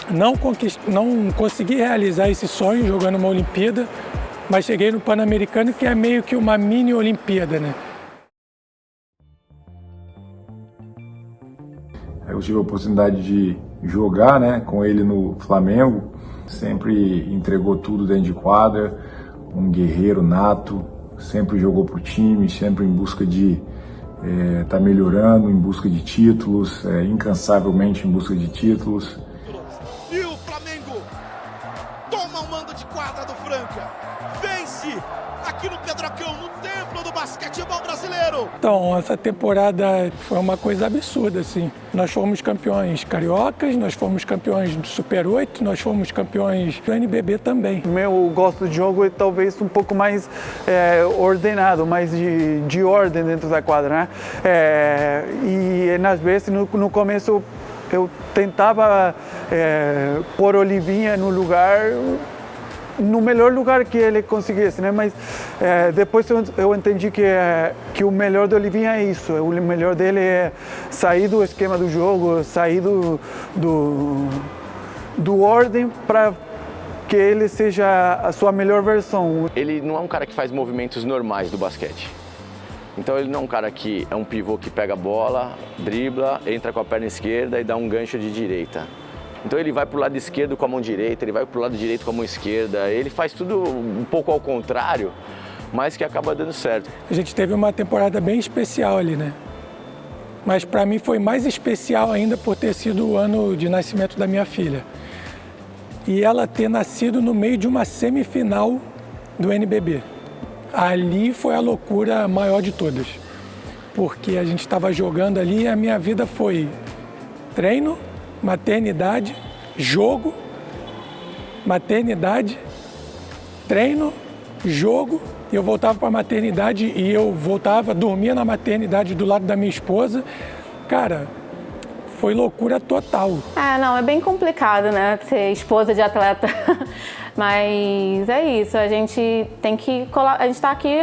não consegui realizar esse sonho jogando uma Olimpíada, mas cheguei no Pan-Americano, que é meio que uma mini Olimpíada, né? Eu tive a oportunidade de jogar, né, com ele no Flamengo, sempre entregou tudo dentro de quadra, um guerreiro nato, sempre jogou pro time, sempre em busca de tá melhorando, em busca de títulos, incansavelmente em busca de títulos. E o Flamengo toma o mando de quadra do Franca, vence aqui no Pedrocão, no templo do basquetebol brasileiro. Então, essa temporada foi uma coisa absurda, assim. Nós fomos campeões cariocas, nós fomos campeões do Super 8, nós fomos campeões do NBB também. Meu gosto de jogo é talvez um pouco mais ordenado, mais de ordem dentro da quadra, né? E às vezes no começo eu tentava pôr Olivinha no melhor lugar que ele conseguisse, né? Mas depois eu entendi que o melhor do Olivinha é isso. O melhor dele é sair do esquema do jogo, sair do ordem para que ele seja a sua melhor versão. Ele não é um cara que faz movimentos normais do basquete. Então ele não é um cara que é um pivô que pega a bola, dribla, entra com a perna esquerda e dá um gancho de direita. Então ele vai para o lado esquerdo com a mão direita, ele vai para o lado direito com a mão esquerda, ele faz tudo um pouco ao contrário, mas que acaba dando certo. A gente teve uma temporada bem especial ali, né? Mas para mim foi mais especial ainda por ter sido o ano de nascimento da minha filha. E ela ter nascido no meio de uma semifinal do NBB. Ali foi a loucura maior de todas, porque a gente estava jogando ali e a minha vida foi treino, maternidade, jogo, maternidade, treino, jogo. Eu voltava para a maternidade e eu dormia na maternidade do lado da minha esposa. Cara, foi loucura total. Não, é bem complicado, né, ser esposa de atleta. Mas é isso, a gente tem que a gente está aqui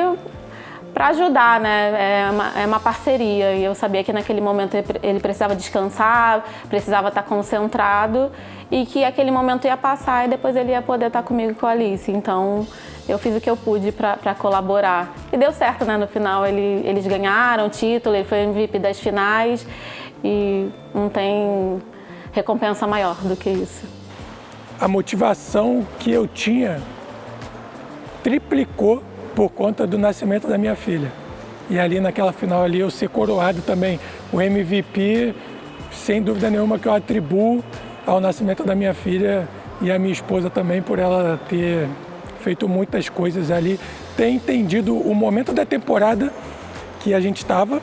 para ajudar, né? É uma parceria e eu sabia que naquele momento ele precisava descansar, precisava estar concentrado e que aquele momento ia passar e depois ele ia poder estar comigo e com a Alice. Então eu fiz o que eu pude para colaborar. E deu certo, né? No final eles ganharam o título, ele foi MVP das finais e não tem recompensa maior do que isso. A motivação que eu tinha triplicou por conta do nascimento da minha filha. E ali naquela final ali eu ser coroado também, o MVP, sem dúvida nenhuma que eu atribuo ao nascimento da minha filha e a minha esposa também por ela ter feito muitas coisas ali, ter entendido o momento da temporada que a gente estava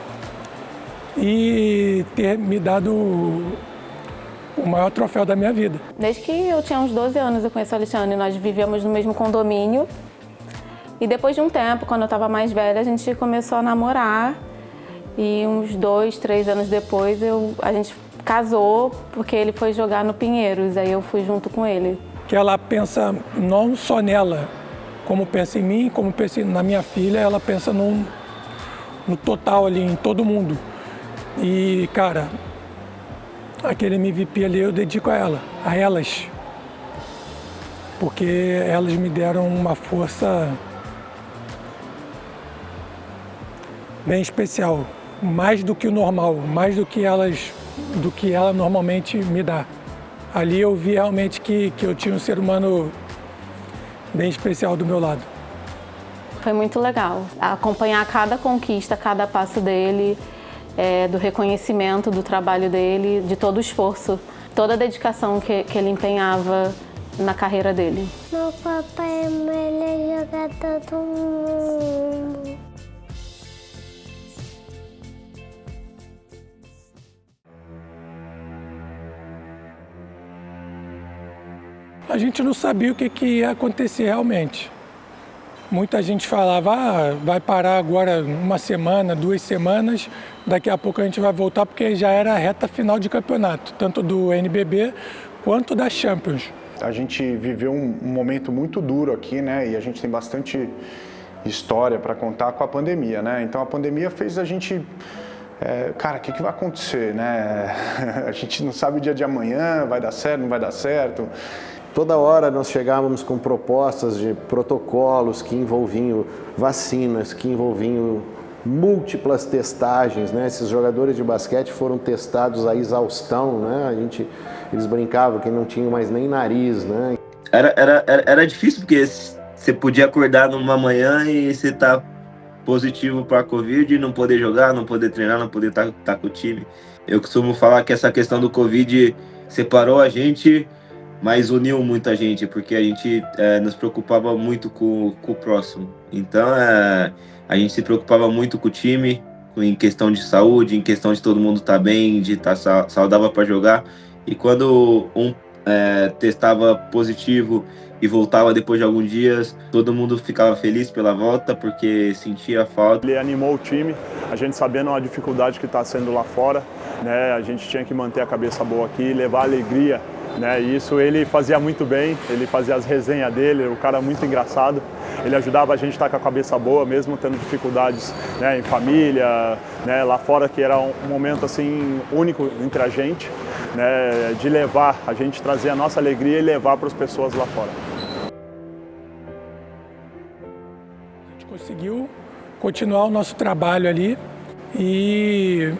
e ter me dado o maior troféu da minha vida. Desde que eu tinha uns 12 anos eu conheço o Alexandre, nós vivíamos no mesmo condomínio. E depois de um tempo, quando eu estava mais velha, a gente começou a namorar. E uns 2, 3 anos depois, a gente casou porque ele foi jogar no Pinheiros. Aí eu fui junto com ele. Que ela pensa não só nela, como pensa em mim, como pensa na minha filha, ela pensa no total ali, em todo mundo. E, cara, aquele MVP ali eu dedico a elas. Porque elas me deram uma força bem especial, mais do que o normal, mais do que ela normalmente me dá. Ali eu vi realmente que eu tinha um ser humano bem especial do meu lado. Foi muito legal acompanhar cada conquista, cada passo dele, do reconhecimento do trabalho dele, de todo o esforço, toda a dedicação que ele empenhava na carreira dele. Meu papai é o melhor jogador do mundo. A gente não sabia o que ia acontecer realmente. Muita gente falava, vai parar agora uma semana, 2 semanas, daqui a pouco a gente vai voltar porque já era a reta final de campeonato, tanto do NBB quanto da Champions. A gente viveu um momento muito duro aqui, né? E a gente tem bastante história para contar com a pandemia, né? Então a pandemia fez a gente... cara, o que vai acontecer, né? A gente não sabe o dia de amanhã, vai dar certo, não vai dar certo. Toda hora nós chegávamos com propostas de protocolos que envolviam vacinas, que envolviam múltiplas testagens, né? Esses jogadores de basquete foram testados a exaustão, né? Eles brincavam que não tinham mais nem nariz, né? Era difícil porque você podia acordar numa manhã e você tá positivo para a Covid e não poder jogar, não poder treinar, não poder estar com o time. Eu costumo falar que essa questão do Covid separou a gente, mas uniu muita gente, porque a gente nos preocupava muito com o próximo. Então, a gente se preocupava muito com o time, em questão de saúde, em questão de todo mundo estar bem, de estar saudável para jogar. E quando um testava positivo e voltava depois de alguns dias, todo mundo ficava feliz pela volta, porque sentia a falta. Ele animou o time, a gente sabendo a dificuldade que está sendo lá fora, né? A gente tinha que manter a cabeça boa aqui, levar alegria, né? E isso ele fazia muito bem, ele fazia as resenhas dele, o cara muito engraçado. Ele ajudava a gente a estar com a cabeça boa, mesmo tendo dificuldades, né, em família, né, lá fora, que era um momento assim único entre a gente, né, de levar, a gente trazer a nossa alegria e levar para as pessoas lá fora. A gente conseguiu continuar o nosso trabalho ali e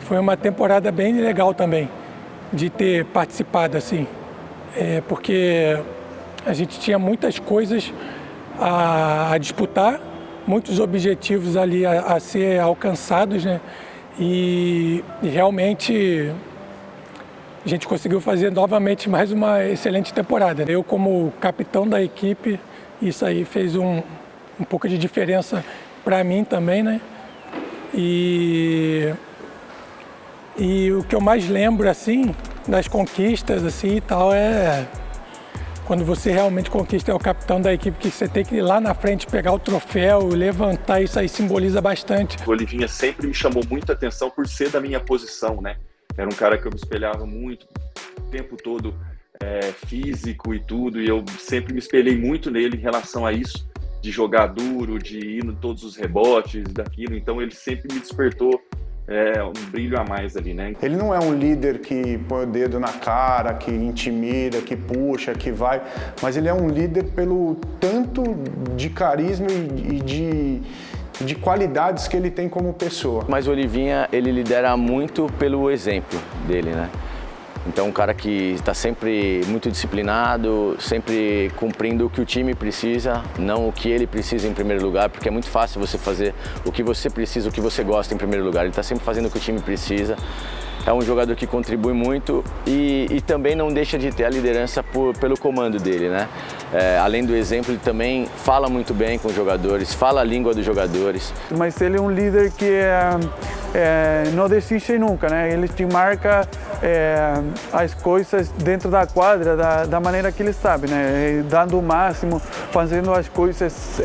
foi uma temporada bem legal também de ter participado assim, porque a gente tinha muitas coisas a disputar, muitos objetivos ali a ser alcançados, né? E realmente a gente conseguiu fazer novamente mais uma excelente temporada. Eu, como capitão da equipe, isso aí fez um pouco de diferença para mim também, né? E o que eu mais lembro, assim, das conquistas, assim, e tal, quando você realmente conquista, é o capitão da equipe, que você tem que ir lá na frente, pegar o troféu, levantar, isso aí simboliza bastante. O Olivinha sempre me chamou muita atenção por ser da minha posição, né? Era um cara que eu me espelhava muito, o tempo todo, físico e tudo, e eu sempre me espelhei muito nele em relação a isso. jogar duro, de ir em todos os rebotes, daquilo. Então ele sempre me despertou um brilho a mais ali, né? Ele não é um líder que põe o dedo na cara, que intimida, que puxa, que vai, mas ele é um líder pelo tanto de carisma e de qualidades que ele tem como pessoa. Mas o Olivinha, ele lidera muito pelo exemplo dele, né? Então, um cara que está sempre muito disciplinado, sempre cumprindo o que o time precisa, não o que ele precisa em primeiro lugar, porque é muito fácil você fazer o que você precisa, o que você gosta em primeiro lugar. Ele está sempre fazendo o que o time precisa. É um jogador que contribui muito e também não deixa de ter a liderança pelo comando dele, né? Além do exemplo, ele também fala muito bem com os jogadores, fala a língua dos jogadores. Mas ele é um líder que não desiste nunca, né? Ele te marca as coisas dentro da quadra da maneira que ele sabe, né? Dando o máximo, fazendo as coisas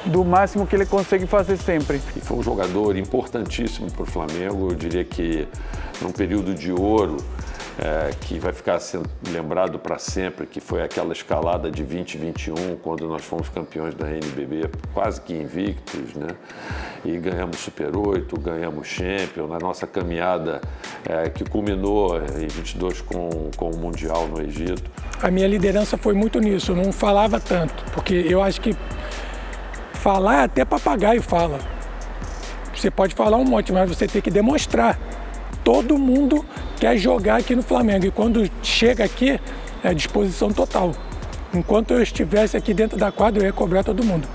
do máximo que ele consegue fazer sempre. E foi um jogador importantíssimo para o Flamengo, eu diria que num período de ouro que vai ficar sendo lembrado para sempre, que foi aquela escalada de 2021, quando nós fomos campeões da NBB, quase que invictos, né? E ganhamos Super 8, ganhamos Champions, na nossa caminhada que culminou em 22 com o Mundial no Egito. A minha liderança foi muito nisso, eu não falava tanto, porque eu acho que falar até papagaio fala. Você pode falar um monte, mas você tem que demonstrar. Todo mundo quer jogar aqui no Flamengo e quando chega aqui é disposição total. Enquanto eu estivesse aqui dentro da quadra, eu ia cobrar todo mundo.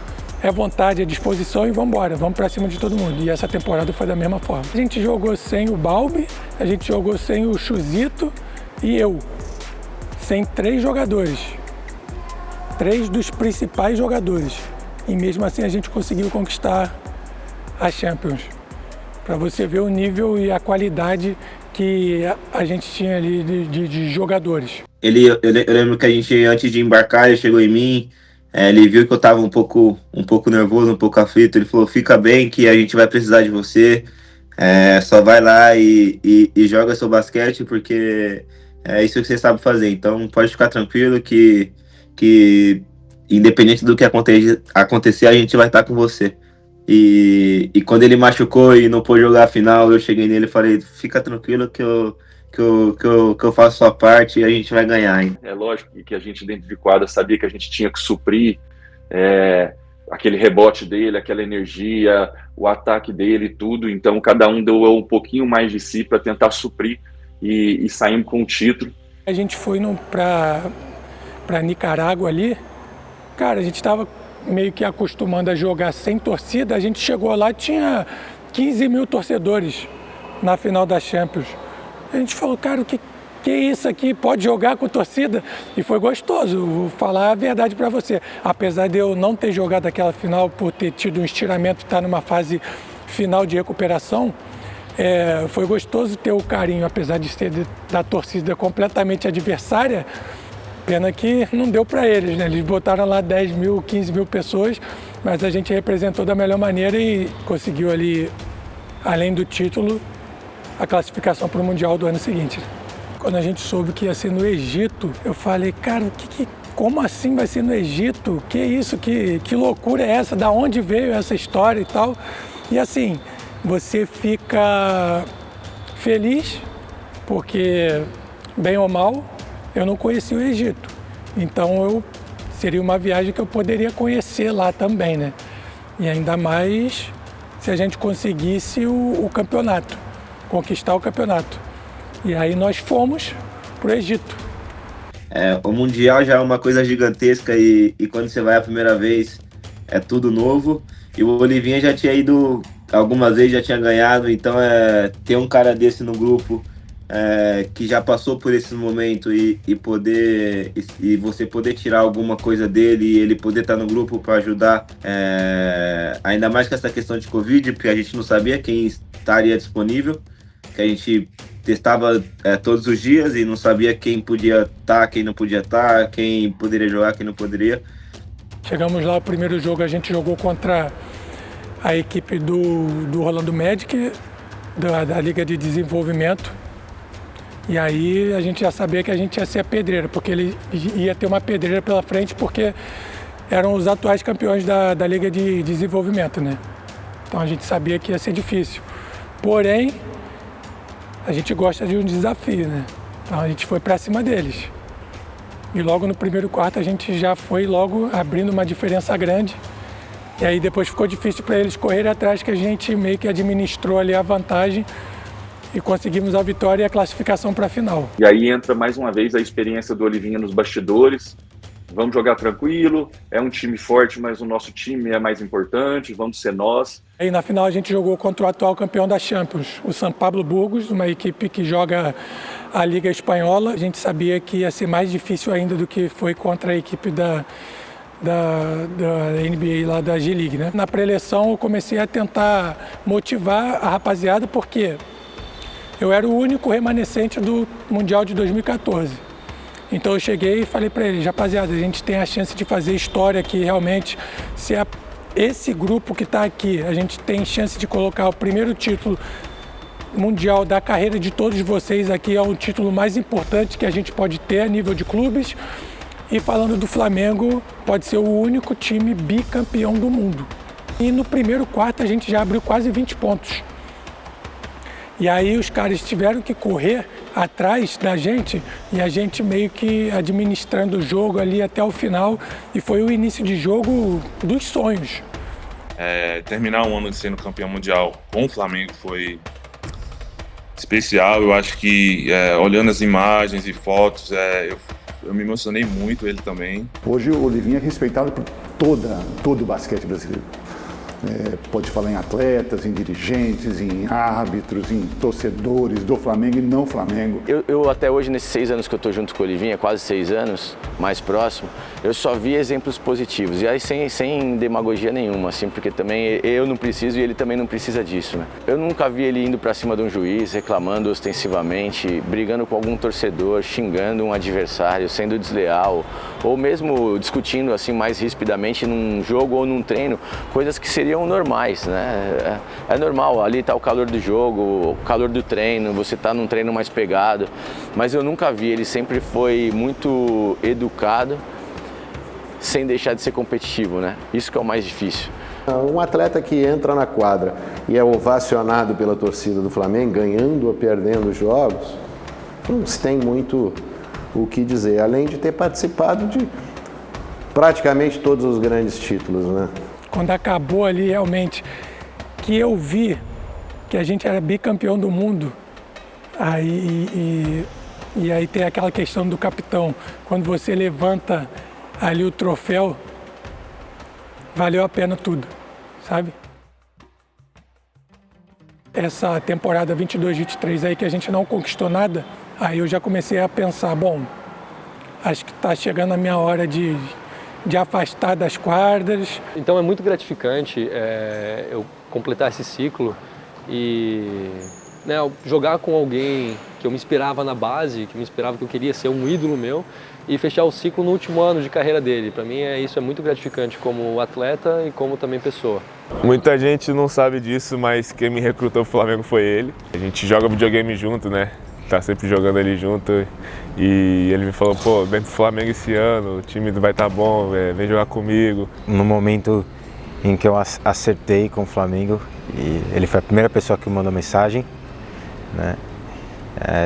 É vontade, é disposição e vamos embora, vamos para cima de todo mundo. E essa temporada foi da mesma forma. A gente jogou sem o Balbi, a gente jogou sem o Chuzito e eu. Sem 3 jogadores. 3 dos principais jogadores. E mesmo assim a gente conseguiu conquistar a Champions. Para você ver o nível e a qualidade que a gente tinha ali de jogadores. Eu lembro que a gente, antes de embarcar, ele chegou em mim, ele viu que eu estava um pouco nervoso, um pouco aflito, ele falou, fica bem que a gente vai precisar de você, só vai lá e joga seu basquete, porque é isso que você sabe fazer, então pode ficar tranquilo que independente do que acontecer, a gente vai estar com você. E quando ele machucou e não pôde jogar a final, eu cheguei nele e falei, fica tranquilo que eu faço a parte e a gente vai ganhar, hein? É lógico que a gente dentro de quadra sabia que a gente tinha que suprir aquele rebote dele, aquela energia, o ataque dele, tudo. Então cada um deu um pouquinho mais de si para tentar suprir e saímos com o título. A gente foi para Nicarágua ali, cara, a gente estava meio que acostumando a jogar sem torcida, a gente chegou lá e tinha 15 mil torcedores na final da Champions. A gente falou, cara, o que é isso aqui? Pode jogar com torcida? E foi gostoso, vou falar a verdade para você. Apesar de eu não ter jogado aquela final por ter tido um estiramento, estar numa fase final de recuperação, foi gostoso ter o carinho, apesar de ser da torcida completamente adversária. Pena que não deu para eles, né? Eles botaram lá 10 mil, 15 mil pessoas, mas a gente representou da melhor maneira e conseguiu ali, além do título, a classificação para o Mundial do ano seguinte. Quando a gente soube que ia ser no Egito, eu falei, cara, como assim vai ser no Egito? Que isso? Que loucura é essa? Da onde veio essa história e tal? E assim, você fica feliz, porque, bem ou mal, eu não conhecia o Egito, então seria uma viagem que eu poderia conhecer lá também, né? E ainda mais se a gente conseguisse o campeonato, conquistar o campeonato. E aí nós fomos para o Egito. O Mundial já é uma coisa gigantesca e quando você vai a primeira vez é tudo novo. E o Olivinha já tinha ido algumas vezes, já tinha ganhado, então ter um cara desse no grupo que já passou por esse momento e você poder tirar alguma coisa dele e ele poder estar no grupo para ajudar, ainda mais com essa questão de Covid, porque a gente não sabia quem estaria disponível, que a gente testava todos os dias e não sabia quem podia estar, quem não podia estar, quem poderia jogar, quem não poderia. Chegamos lá, o primeiro jogo a gente jogou contra a equipe do Orlando Magic, da Liga de Desenvolvimento. E aí a gente já sabia que a gente ia ser a pedreira, porque ele ia ter uma pedreira pela frente, porque eram os atuais campeões da Liga de Desenvolvimento, né? Então a gente sabia que ia ser difícil. Porém, a gente gosta de um desafio, né? Então a gente foi para cima deles. E logo no primeiro quarto a gente já foi logo abrindo uma diferença grande. E aí depois ficou difícil para eles correrem atrás, que a gente meio que administrou ali a vantagem e conseguimos a vitória e a classificação para a final. E aí entra mais uma vez a experiência do Olivinha nos bastidores. Vamos jogar tranquilo, é um time forte, mas o nosso time é mais importante, vamos ser nós. Aí na final a gente jogou contra o atual campeão da Champions, o São Pablo Burgos, uma equipe que joga a Liga Espanhola. A gente sabia que ia ser mais difícil ainda do que foi contra a equipe da NBA lá da G-League, né? Na pré-eleição eu comecei a tentar motivar a rapaziada, porque eu era o único remanescente do Mundial de 2014. Então eu cheguei e falei para eles, rapaziada, a gente tem a chance de fazer história aqui realmente. Se esse grupo que está aqui, a gente tem chance de colocar o primeiro título mundial da carreira de todos vocês aqui, é o título mais importante que a gente pode ter a nível de clubes. E falando do Flamengo, pode ser o único time bicampeão do mundo. E no primeiro quarto a gente já abriu quase 20 pontos. E aí os caras tiveram que correr atrás da gente e a gente meio que administrando o jogo ali até o final, e foi o início de jogo dos sonhos. Terminar um ano sendo campeão mundial com o Flamengo foi especial. Eu acho que olhando as imagens e fotos, eu me emocionei muito, ele também. Hoje o Olivinha é respeitado por todo o basquete brasileiro. Pode falar em atletas, em dirigentes, em árbitros, em torcedores do Flamengo e não Flamengo. Eu até hoje, nesses 6 anos que eu estou junto com o Olivinha, quase 6 anos, mais próximo, eu só vi exemplos positivos. E aí sem demagogia nenhuma, assim, porque também eu não preciso e ele também não precisa disso, né? Eu nunca vi ele indo para cima de um juiz, reclamando ostensivamente, brigando com algum torcedor, xingando um adversário, sendo desleal, ou mesmo discutindo assim mais rispidamente num jogo ou num treino, coisas que seriam normais, né? É normal, ali está o calor do jogo, o calor do treino, você está num treino mais pegado, mas eu nunca vi, ele sempre foi muito educado, sem deixar de ser competitivo, né? Isso que é o mais difícil. Um atleta que entra na quadra e é ovacionado pela torcida do Flamengo, ganhando ou perdendo jogos, não se tem muito o que dizer, além de ter participado de praticamente todos os grandes títulos, né? Quando acabou ali realmente, que eu vi que a gente era bicampeão do mundo, e aí tem aquela questão do capitão, quando você levanta ali o troféu, valeu a pena tudo, sabe? Essa temporada 22-23 aí que a gente não conquistou nada, aí eu já comecei a pensar, bom, acho que está chegando a minha hora de afastar das quadras. Então é muito gratificante eu completar esse ciclo e jogar com alguém que eu me inspirava na base, que eu queria ser um ídolo meu, e fechar o ciclo no último ano de carreira dele. Para mim isso é muito gratificante como atleta e como também pessoa. Muita gente não sabe disso, mas quem me recrutou pro Flamengo foi ele. A gente joga videogame junto, né? Tá sempre jogando ali junto, e ele me falou, pô, vem pro Flamengo esse ano, o time vai estar bom, vem jogar comigo. No momento em que eu acertei com o Flamengo, e ele foi a primeira pessoa que me mandou mensagem, né?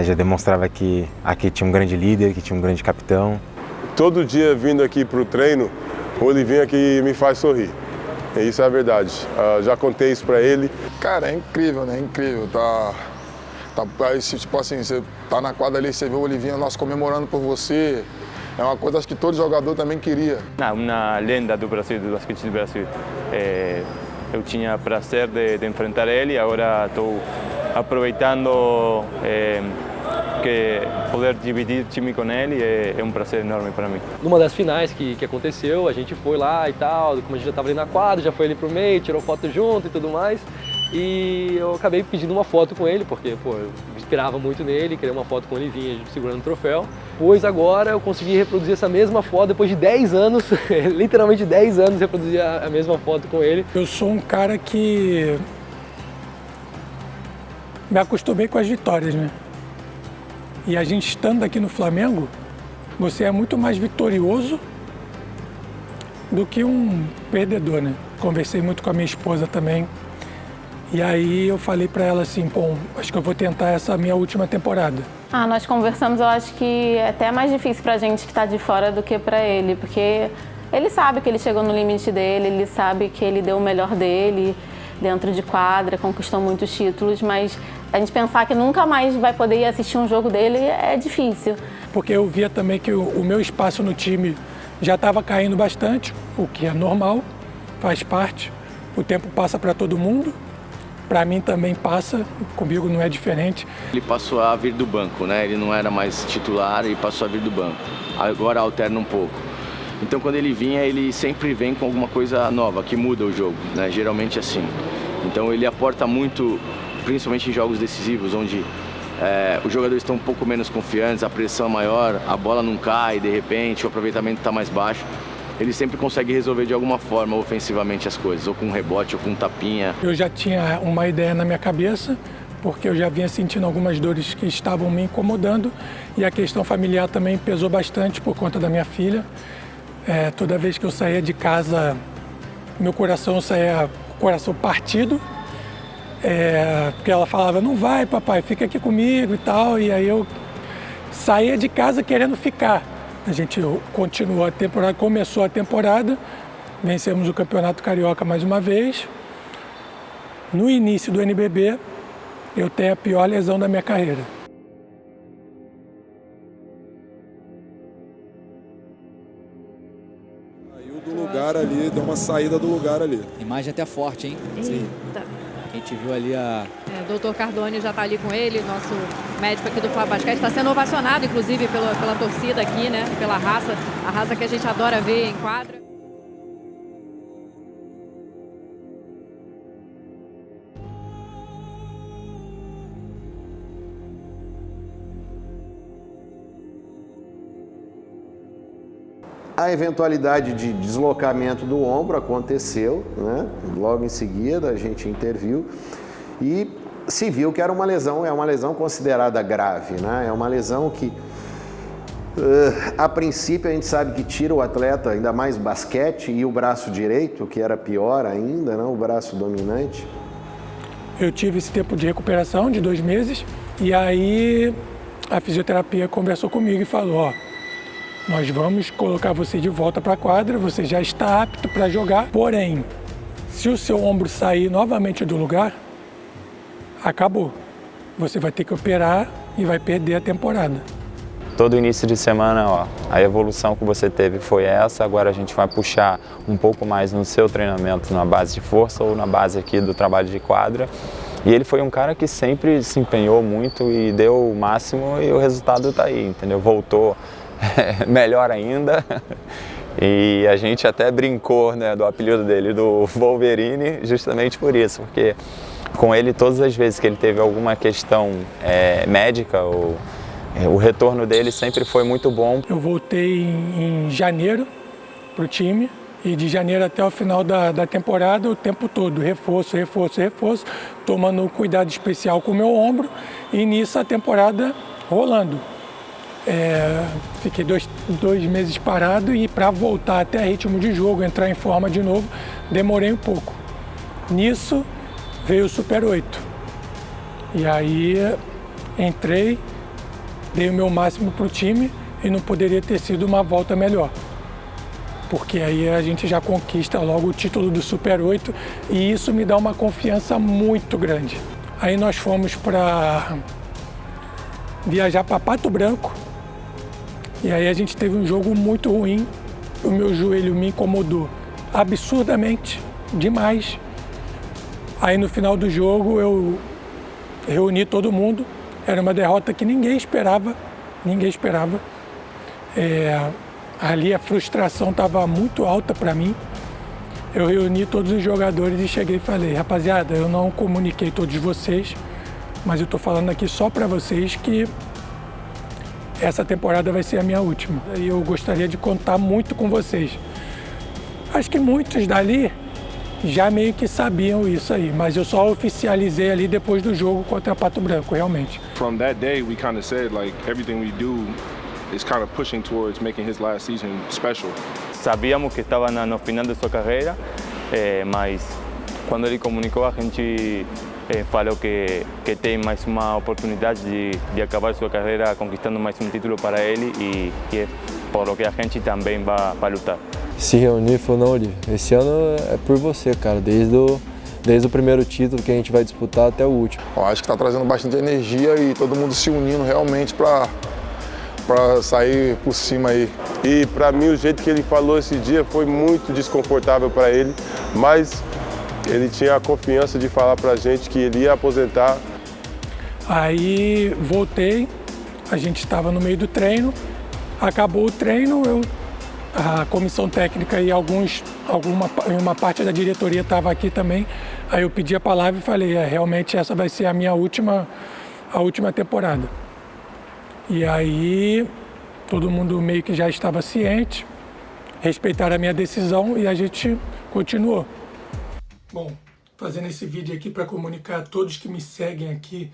Já demonstrava que aqui tinha um grande líder, que tinha um grande capitão. Todo dia vindo aqui pro treino, o Olivinha aqui me faz sorrir. E isso é a verdade. Já contei isso pra ele. Cara, é incrível, né? Incrível. Tipo assim, você tá na quadra ali, você vê o Olivinha nosso comemorando por você. É uma coisa que todo jogador também queria. Uma lenda do Brasil, do basquete do Brasil. Eu tinha prazer de enfrentar ele, agora estou aproveitando que poder dividir time com ele é um prazer enorme para mim. Numa das finais que aconteceu, a gente foi lá e tal, como a gente já estava ali na quadra, já foi ali pro meio, tirou foto junto e tudo mais. E eu acabei pedindo uma foto com ele, porque eu me inspirava muito nele, queria uma foto com o Olivinha segurando o troféu. Pois agora eu consegui reproduzir essa mesma foto depois de 10 anos, literalmente 10 anos reproduzir a mesma foto com ele. Eu sou um cara que me acostumei com as vitórias, né? E a gente estando aqui no Flamengo, você é muito mais vitorioso do que um perdedor, né? Conversei muito com a minha esposa também. E aí eu falei para ela assim, bom, acho que eu vou tentar essa minha última temporada. Nós conversamos, eu acho que é até mais difícil pra gente que tá de fora do que pra ele, porque ele sabe que ele chegou no limite dele, ele sabe que ele deu o melhor dele dentro de quadra, conquistou muitos títulos, mas a gente pensar que nunca mais vai poder ir assistir um jogo dele é difícil. Porque eu via também que o meu espaço no time já estava caindo bastante, o que é normal, faz parte. O tempo passa para todo mundo, para mim também passa, comigo não é diferente. Ele passou a vir do banco, né? Ele não era mais titular e passou a vir do banco. Agora alterna um pouco. Então quando ele vinha, ele sempre vem com alguma coisa nova, que muda o jogo, né? Geralmente assim. Então ele aporta muito, principalmente em jogos decisivos, onde os jogadores estão um pouco menos confiantes, a pressão é maior, a bola não cai de repente, o aproveitamento está mais baixo. Ele sempre consegue resolver de alguma forma ofensivamente as coisas, ou com um rebote, ou com um tapinha. Eu já tinha uma ideia na minha cabeça, porque eu já vinha sentindo algumas dores que estavam me incomodando, e a questão familiar também pesou bastante por conta da minha filha. Toda vez que eu saía de casa, meu coração saía com o coração partido, porque ela falava, não vai papai, fica aqui comigo e tal, e aí eu saía de casa querendo ficar. A gente continuou a temporada, começou a temporada, vencemos o Campeonato Carioca mais uma vez. No início do NBB, eu tenho a pior lesão da minha carreira. Saiu do lugar ali, deu uma saída do lugar ali. Imagem até forte, hein? Eita. A gente viu ali o doutor Cardone já está ali com ele, nosso médico aqui do Flá Basquete, está sendo ovacionado, inclusive, pela torcida aqui, né? Pela raça, a raça que a gente adora ver em quadra. A eventualidade de deslocamento do ombro aconteceu, né? Logo em seguida a gente interviu e se viu que era uma lesão, é uma lesão considerada grave, né? É uma lesão que, a princípio, a gente sabe que tira o atleta, ainda mais basquete, e o braço direito, que era pior ainda, né? O braço dominante. Eu tive esse tempo de recuperação de 2 meses e aí a fisioterapia conversou comigo e falou, nós vamos colocar você de volta para a quadra, você já está apto para jogar, porém, se o seu ombro sair novamente do lugar, acabou. Você vai ter que operar e vai perder a temporada. Todo início de semana, a evolução que você teve foi essa, agora a gente vai puxar um pouco mais no seu treinamento na base de força ou na base aqui do trabalho de quadra. E ele foi um cara que sempre se empenhou muito e deu o máximo e o resultado está aí, entendeu? Voltou melhor ainda, e a gente até brincou, né, do apelido dele, do Wolverine, justamente por isso, porque com ele todas as vezes que ele teve alguma questão médica, o retorno dele sempre foi muito bom. Eu voltei em janeiro para o time e de janeiro até o final da temporada o tempo todo, reforço, tomando um cuidado especial com o meu ombro e nisso a temporada rolando. Fiquei dois meses parado e para voltar até ritmo de jogo, entrar em forma de novo, demorei um pouco. Nisso veio o Super 8. E aí entrei, dei o meu máximo para o time e não poderia ter sido uma volta melhor. Porque aí a gente já conquista logo o título do Super 8 e isso me dá uma confiança muito grande. Aí nós fomos para viajar para Pato Branco. E aí a gente teve um jogo muito ruim, o meu joelho me incomodou absurdamente, demais. Aí no final do jogo eu reuni todo mundo, era uma derrota que ninguém esperava. Ali a frustração estava muito alta para mim. Eu reuni todos os jogadores e cheguei e falei, rapaziada, eu não comuniquei todos vocês, mas eu estou falando aqui só para vocês que essa temporada vai ser a minha última. E eu gostaria de contar muito com vocês. Acho que muitos dali já meio que sabiam isso aí, mas eu só oficializei ali depois do jogo contra Pato Branco, realmente. From that day, we kind of said like everything we do is kind of pushing towards making his last season special. Sabíamos que estava no final de sua carreira, mas quando ele comunicou, a gente falou que tem mais uma oportunidade de acabar sua carreira conquistando mais um título para ele e é por o que a gente também vai lutar. Se reunir e falou, não, Olívio, esse ano é por você, cara, desde o primeiro título que a gente vai disputar até o último. Eu acho que está trazendo bastante energia e todo mundo se unindo realmente para sair por cima aí. E para mim o jeito que ele falou esse dia foi muito desconfortável para ele, mas ele tinha a confiança de falar para a gente que ele ia aposentar. Aí voltei, a gente estava no meio do treino, acabou o treino, a comissão técnica e uma parte da diretoria estava aqui também. Aí eu pedi a palavra e falei, realmente essa vai ser a minha última temporada. E aí todo mundo meio que já estava ciente, respeitaram a minha decisão e a gente continuou. Bom, fazendo esse vídeo aqui para comunicar a todos que me seguem aqui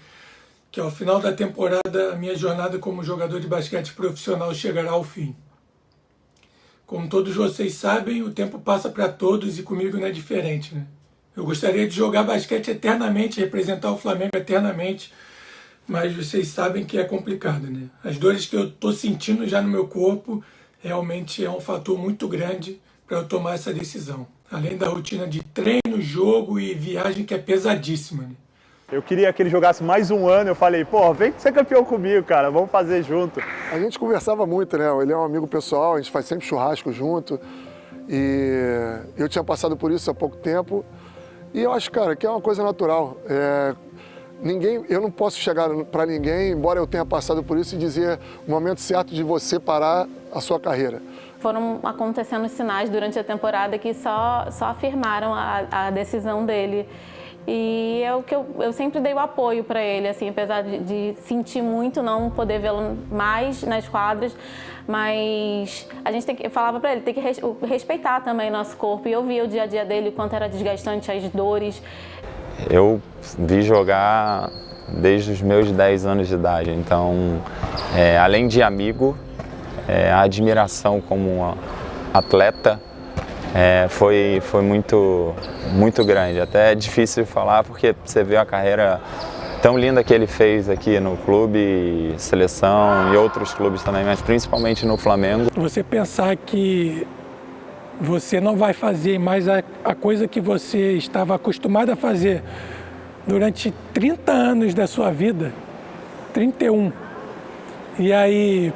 que ao final da temporada a minha jornada como jogador de basquete profissional chegará ao fim. Como todos vocês sabem, o tempo passa para todos e comigo não é diferente, né? Eu gostaria de jogar basquete eternamente, representar o Flamengo eternamente, mas vocês sabem que é complicado, né? As dores que eu estou sentindo já no meu corpo realmente é um fator muito grande para eu tomar essa decisão. Além da rotina de treino, jogo e viagem que é pesadíssima, né? Eu queria que ele jogasse mais um ano, eu falei, pô, vem ser campeão comigo, cara, vamos fazer junto. A gente conversava muito, né? Ele é um amigo pessoal, a gente faz sempre churrasco junto. E eu tinha passado por isso há pouco tempo. E eu acho, cara, que é uma coisa natural. Eu não posso chegar para ninguém, embora eu tenha passado por isso, e dizer o momento certo de você parar a sua carreira. Foram acontecendo sinais durante a temporada que só afirmaram a decisão dele. E é o que eu sempre dei o apoio para ele, assim, apesar de sentir muito não poder vê-lo mais nas quadras, mas a gente eu falava para ele, tem que respeitar também nosso corpo, e eu via o dia a dia dele, o quanto era desgastante, as dores. Eu vi jogar desde os meus 10 anos de idade, então, além de amigo, a admiração como atleta foi muito grande. Até é difícil de falar porque você vê a carreira tão linda que ele fez aqui no clube, seleção e outros clubes também, mas principalmente no Flamengo. Você pensar que você não vai fazer mais a coisa que você estava acostumado a fazer durante 30 anos da sua vida, 31, e aí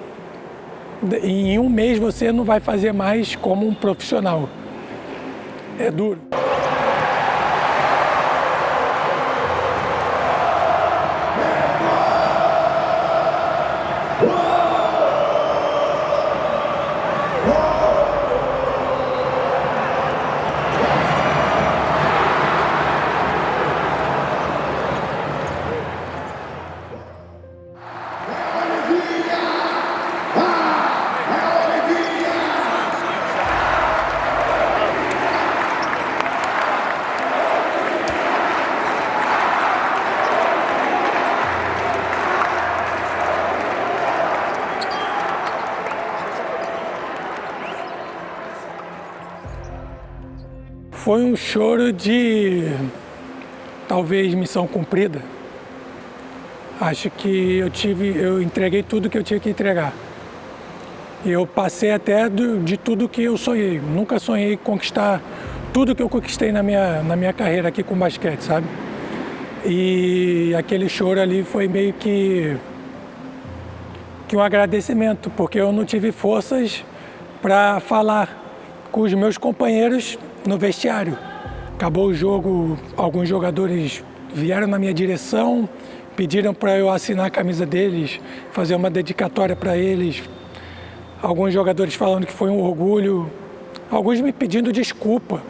em um mês você não vai fazer mais como um profissional. É duro. Foi um choro de, talvez, missão cumprida. Acho que eu entreguei tudo que eu tinha que entregar. Eu passei até de tudo que eu sonhei. Nunca sonhei conquistar tudo que eu conquistei na minha carreira aqui com basquete, sabe? E aquele choro ali foi meio que um agradecimento, porque eu não tive forças para falar com os meus companheiros no vestiário. Acabou o jogo, alguns jogadores vieram na minha direção, pediram para eu assinar a camisa deles, fazer uma dedicatória para eles. Alguns jogadores falando que foi um orgulho, alguns me pedindo desculpa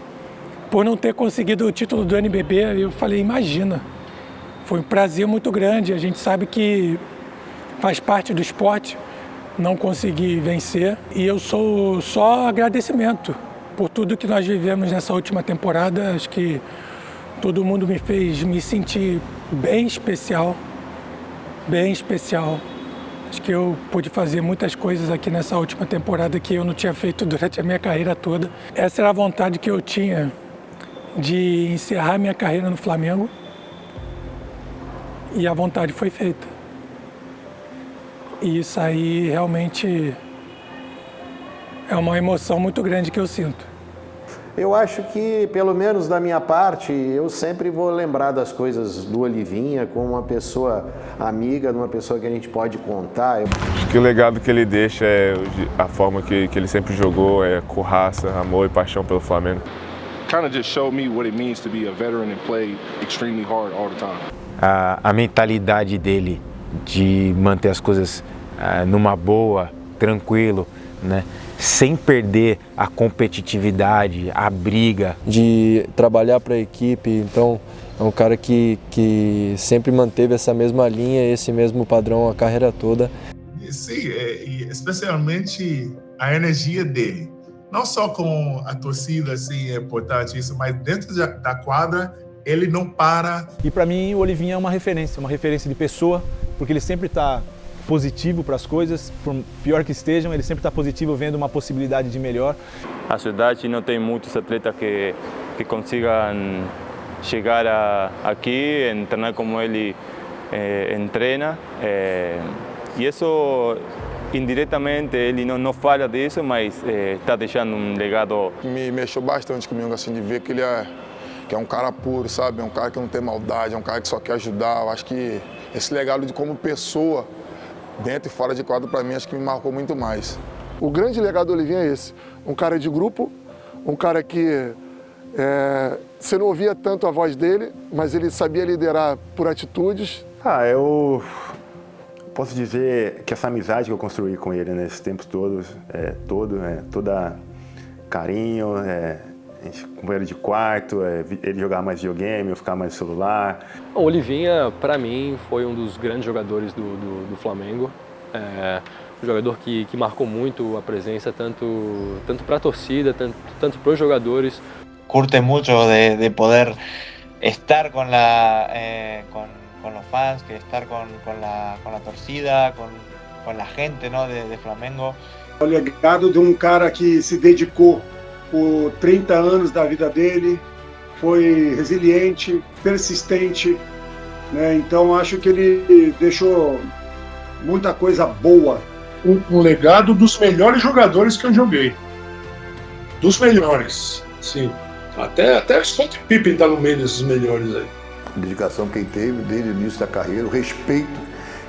por não ter conseguido o título do NBB. Eu falei, imagina, foi um prazer muito grande. A gente sabe que faz parte do esporte não conseguir vencer, e eu sou só agradecimento por tudo que nós vivemos nessa última temporada. Acho que todo mundo me fez me sentir bem especial, bem especial. Acho que eu pude fazer muitas coisas aqui nessa última temporada que eu não tinha feito durante a minha carreira toda. Essa era a vontade que eu tinha de encerrar minha carreira no Flamengo e a vontade foi feita. E isso aí realmente é uma emoção muito grande que eu sinto. Eu acho que, pelo menos da minha parte, eu sempre vou lembrar das coisas do Olivinha como uma pessoa amiga, uma pessoa que a gente pode contar. Acho que o legado que ele deixa é a forma que ele sempre jogou, com raça, amor e paixão pelo Flamengo. Kind of just showed me what it means to be a veteran and play extremely hard all the time. A mentalidade dele de manter as coisas numa boa, tranquilo, né? Sem perder a competitividade, a briga. De trabalhar para a equipe, então é um cara que sempre manteve essa mesma linha, esse mesmo padrão a carreira toda. Sim, especialmente a energia dele. Não só com a torcida, assim, é importante isso, mas dentro da quadra, ele não para. E para mim o Olivinha é uma referência de pessoa, porque ele sempre está positivo para as coisas, por pior que estejam, ele sempre está positivo, vendo uma possibilidade de melhor. A cidade não tem muitos atletas que consigam chegar aqui, treinar como ele treina. E isso, indiretamente, ele não fala disso, mas está deixando um legado. Me mexeu bastante comigo, assim, de ver que ele é um cara puro, sabe? É um cara que não tem maldade, é um cara que só quer ajudar. Eu acho que esse legado de como pessoa, dentro e fora de quadro, para mim, acho que me marcou muito mais. O grande legado do Olivinha é esse. Um cara de grupo, um cara que você não ouvia tanto a voz dele, mas ele sabia liderar por atitudes. Eu posso dizer que essa amizade que eu construí com ele nesses tempos todos, toda carinho, companheiro de quarto, ele jogar mais videogame, eu ficar mais no celular. O Olivinha, para mim, foi um dos grandes jogadores do Flamengo. Um jogador que marcou muito a presença, tanto para a torcida, tanto para os jogadores. Curte muito de poder estar com os fãs, que estar com a torcida, com a gente, ¿no? de Flamengo. O legado de um cara que se dedicou por 30 anos da vida dele, foi resiliente, persistente, né? Então acho que ele deixou muita coisa boa. Um legado dos melhores jogadores que eu joguei. Dos melhores, sim. Até o Scott Pippen está no meio desses melhores aí. A dedicação que ele teve desde o início da carreira, o respeito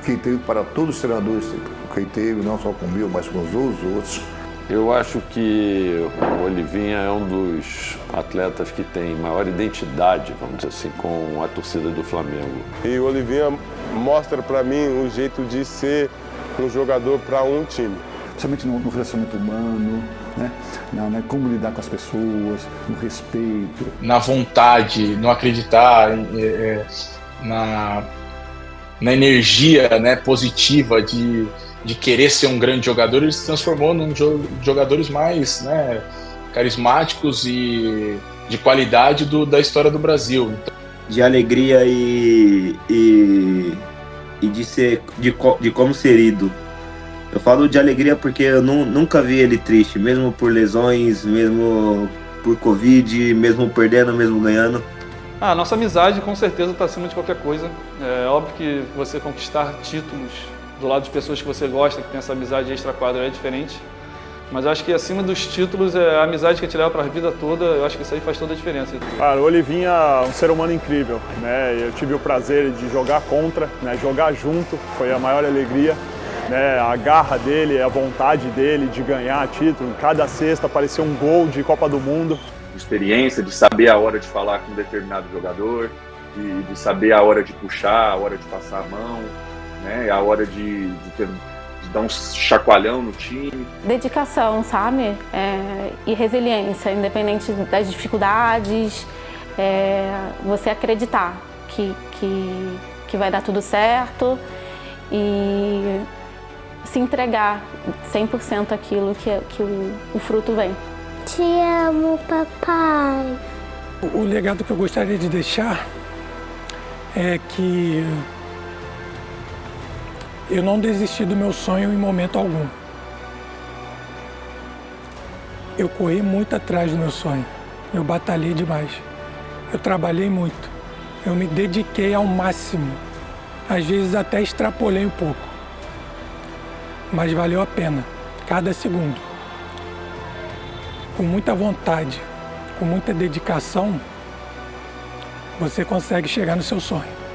que ele teve para todos os treinadores que ele teve, não só comigo, mas com os outros. Eu acho que o Olivinha é um dos atletas que tem maior identidade, vamos dizer assim, com a torcida do Flamengo. E o Olivinha mostra para mim um jeito de ser um jogador para um time. Principalmente no relacionamento humano, né? Como lidar com as pessoas, no respeito. Na vontade, não acreditar na energia, né, positiva de querer ser um grande jogador, ele se transformou num jogadores mais, né, carismáticos e de qualidade da história do Brasil. De alegria e de como ser ido. Eu falo de alegria porque eu nunca vi ele triste, mesmo por lesões, mesmo por Covid, mesmo perdendo, mesmo ganhando. A nossa amizade com certeza está acima de qualquer coisa. É óbvio que você conquistar títulos do lado de pessoas que você gosta, que tem essa amizade extra-quadra, é diferente. Mas eu acho que acima dos títulos é a amizade que te leva para a vida toda, eu acho que isso aí faz toda a diferença. Cara, o Olivinha é um ser humano incrível, né? Eu tive o prazer de jogar contra, né? Jogar junto, foi a maior alegria. Né? A garra dele, a vontade dele de ganhar título, em cada sexta parecia um gol de Copa do Mundo. Experiência, de saber a hora de falar com um determinado jogador, de saber a hora de puxar, a hora de passar a mão, né? A hora de dar um chacoalhão no time. Dedicação, sabe? E resiliência, independente das dificuldades, você acreditar que vai dar tudo certo e se entregar 100% aquilo que o fruto vem. Te amo, papai. O legado que eu gostaria de deixar é que Eu não desisti do meu sonho em momento algum. Eu corri muito atrás do meu sonho. Eu batalhei demais. Eu trabalhei muito. Eu me dediquei ao máximo. Às vezes até extrapolei um pouco. Mas valeu a pena, cada segundo. Com muita vontade, com muita dedicação, você consegue chegar no seu sonho.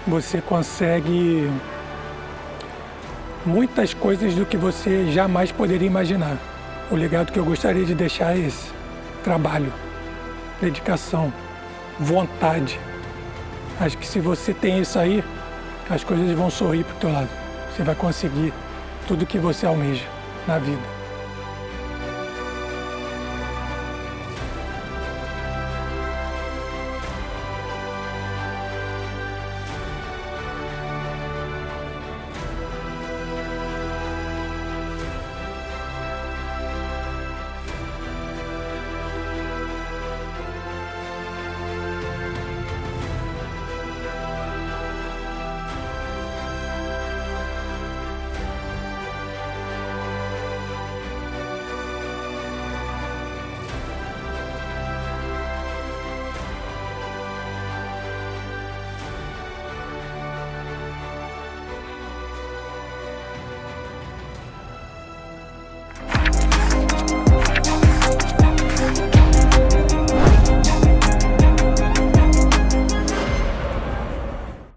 Você consegue muitas coisas do que você jamais poderia imaginar. O legado que eu gostaria de deixar é esse: trabalho, dedicação, vontade. Acho que se você tem isso aí, as coisas vão sorrir pro teu lado. Você vai conseguir tudo que você almeja na vida.